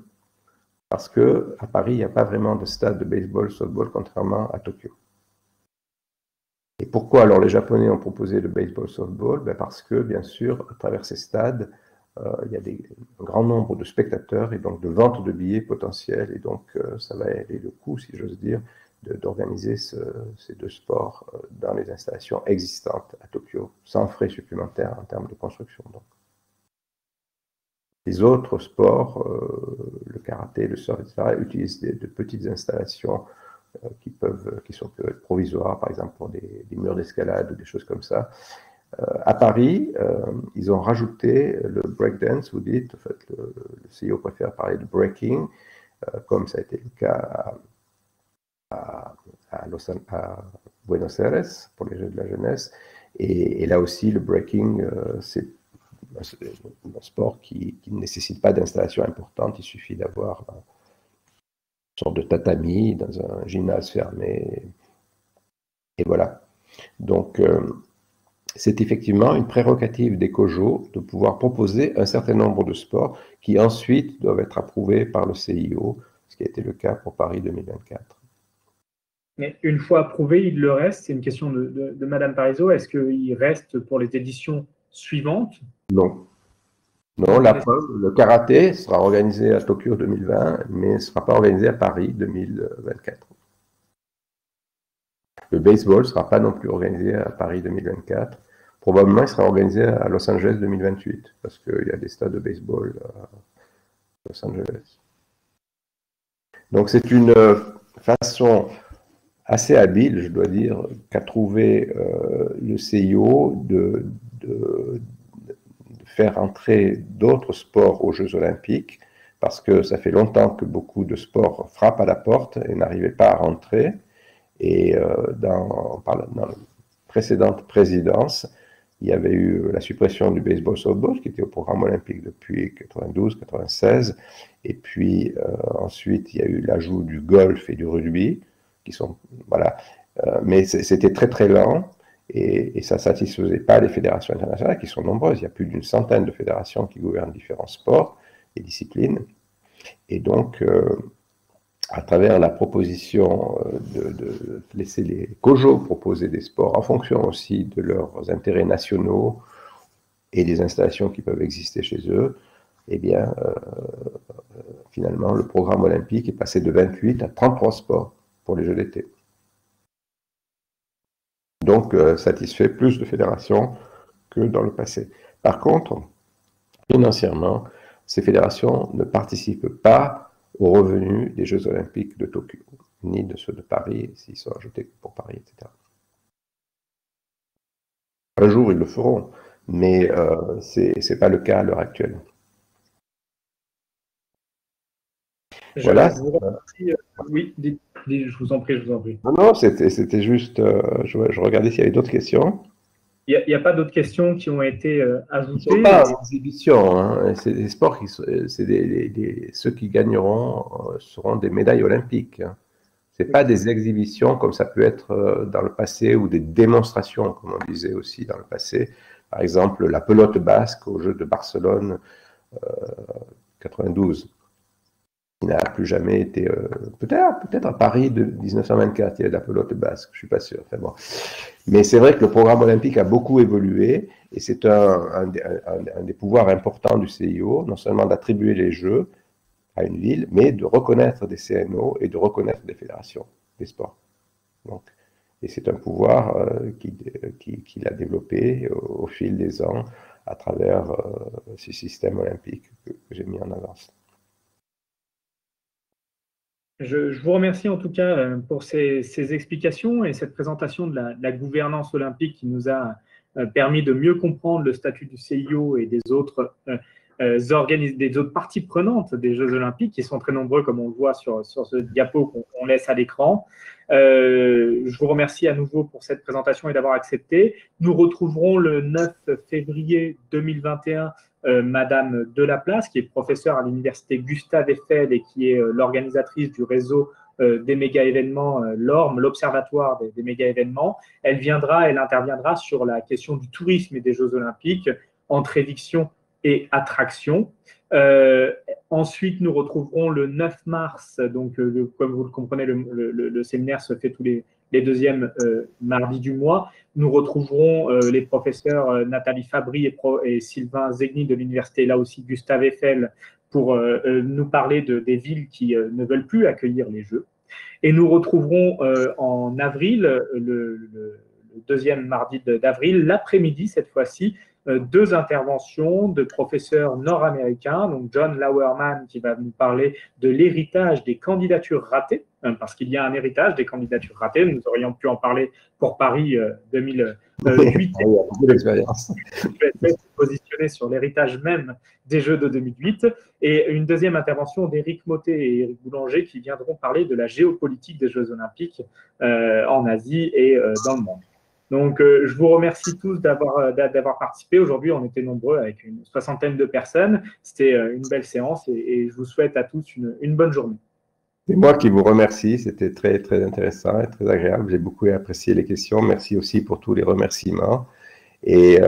parce qu'à Paris, il n'y a pas vraiment de stade de baseball-softball, contrairement à Tokyo. Et pourquoi alors les Japonais ont proposé le baseball-softball? Ben parce que, bien sûr, à travers ces stades, il y a un grand nombre de spectateurs et donc de ventes de billets potentiels. Et donc, ça va aider le coût, si j'ose dire, d'organiser ces deux sports dans les installations existantes à Tokyo, sans frais supplémentaires en termes de construction. Donc. Les autres sports, le karaté, le surf, etc., utilisent de petites installations qui sont provisoires, par exemple pour des murs d'escalade ou des choses comme ça. À Paris, ils ont rajouté le breakdance, vous dites, en fait, le CIO préfère parler de breaking, comme ça a été le cas à Buenos Aires pour les Jeux de la jeunesse. Et là aussi, le breaking, c'est un sport qui ne nécessite pas d'installation importante, il suffit d'avoir une sorte de tatami dans un gymnase fermé, et voilà. Donc, c'est effectivement une prérogative des COJO de pouvoir proposer un certain nombre de sports qui ensuite doivent être approuvés par le CIO, ce qui a été le cas pour Paris 2024. Mais une fois approuvé, il le reste. C'est une question de Madame Parizeau. Est-ce qu'il reste pour les éditions suivantes? Non. Non, la preuve, le karaté sera organisé à Tokyo 2020, mais ne sera pas organisé à Paris 2024. Le baseball ne sera pas non plus organisé à Paris 2024. Probablement, il sera organisé à Los Angeles 2028, parce qu'il y a des stades de baseball à Los Angeles. Donc, c'est une façon assez habile, je dois dire, qu'a trouvé le CIO de faire entrer d'autres sports aux Jeux Olympiques, parce que ça fait longtemps que beaucoup de sports frappent à la porte et n'arrivaient pas à rentrer. Et dans la précédente présidence, il y avait eu la suppression du baseball-softball, qui était au programme olympique depuis 92-96. Et puis ensuite, il y a eu l'ajout du golf et du rugby, qui sont, voilà. Mais c'était très très lent et ça ne satisfaisait pas les fédérations internationales, qui sont nombreuses. Il y a plus d'une centaine de fédérations qui gouvernent différents sports et disciplines. Et donc, à travers la proposition de laisser les COJO proposer des sports en fonction aussi de leurs intérêts nationaux et des installations qui peuvent exister chez eux, eh bien, finalement, le programme olympique est passé de 28 à 33 sports pour les Jeux d'été. Donc, satisfait plus de fédérations que dans le passé. Par contre, financièrement, ces fédérations ne participent pas aux revenus des Jeux Olympiques de Tokyo, ni de ceux de Paris, s'ils sont ajoutés pour Paris, etc. Un jour, ils le feront, mais ce n'est pas le cas à l'heure actuelle. Voilà. Oui, je vous en prie, je vous en prie. Non, c'était juste, je regardais s'il y avait d'autres questions. Il n'y a pas d'autres questions qui ont été ajoutées. Ce ne sont pas en exhibition, hein. C'est des sports ceux qui gagneront seront des médailles olympiques. Ce n'est pas des exhibitions comme ça peut être dans le passé ou des démonstrations, comme on disait aussi dans le passé. Par exemple, la pelote basque aux Jeux de Barcelone 92. Il n'a plus jamais été, peut-être à Paris de 1924, il y a de la pelote basque, je ne suis pas sûr. Enfin, bon. Mais c'est vrai que le programme olympique a beaucoup évolué et c'est un des pouvoirs importants du CIO, non seulement d'attribuer les Jeux à une ville, mais de reconnaître des CNO et de reconnaître des fédérations des sports. Donc, et c'est un pouvoir qu'il a développé au fil des ans à travers ce système olympique que j'ai mis en avance. Je vous remercie en tout cas pour ces explications et cette présentation de la gouvernance olympique qui nous a permis de mieux comprendre le statut du CIO et des autres parties prenantes des Jeux Olympiques, qui sont très nombreux, comme on le voit sur ce diapo qu'on laisse à l'écran. Je vous remercie à nouveau pour cette présentation et d'avoir accepté. Nous retrouverons le 9 février 2021 Madame Delaplace, qui est professeure à l'université Gustave Eiffel et qui est l'organisatrice du réseau des méga-événements l'ORM, l'Observatoire des méga-événements. Elle interviendra sur la question du tourisme et des Jeux Olympiques, entre éviction et attraction. Ensuite, nous retrouverons le 9 mars, donc comme vous le comprenez, le séminaire se fait tous les deuxièmes mardis du mois. Nous retrouverons les professeurs Nathalie Fabry et Sylvain Zegni de l'université, là aussi Gustave Eiffel, pour nous parler des villes qui ne veulent plus accueillir les Jeux. Et nous retrouverons en avril, le deuxième mardi d'avril, l'après-midi cette fois-ci, 2 interventions de professeurs nord-américains, donc John Lauerman qui va nous parler de l'héritage des candidatures ratées, parce qu'il y a un héritage des candidatures ratées, nous aurions pu en parler pour Paris 2008. Il y a beaucoup d'expérience. Positionné sur l'héritage même des Jeux de 2008, et une deuxième intervention d'Éric Mottet et Éric Boulanger qui viendront parler de la géopolitique des Jeux Olympiques en Asie et dans le monde. Donc, je vous remercie tous d'avoir participé. Aujourd'hui, on était nombreux avec une 60aine de personnes. C'était une belle séance et je vous souhaite à tous une bonne journée. C'est moi qui vous remercie. C'était très, très intéressant et très agréable. J'ai beaucoup apprécié les questions. Merci aussi pour tous les remerciements. Et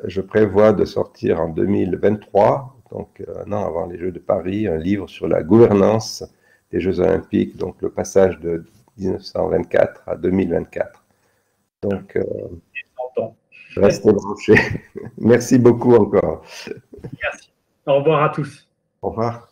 je prévois de sortir en 2023, donc un an avant les Jeux de Paris, un livre sur la gouvernance des Jeux Olympiques, donc le passage de 1924 à 2024. Donc, restez branchés. Merci beaucoup encore. Merci. Au revoir à tous. Au revoir.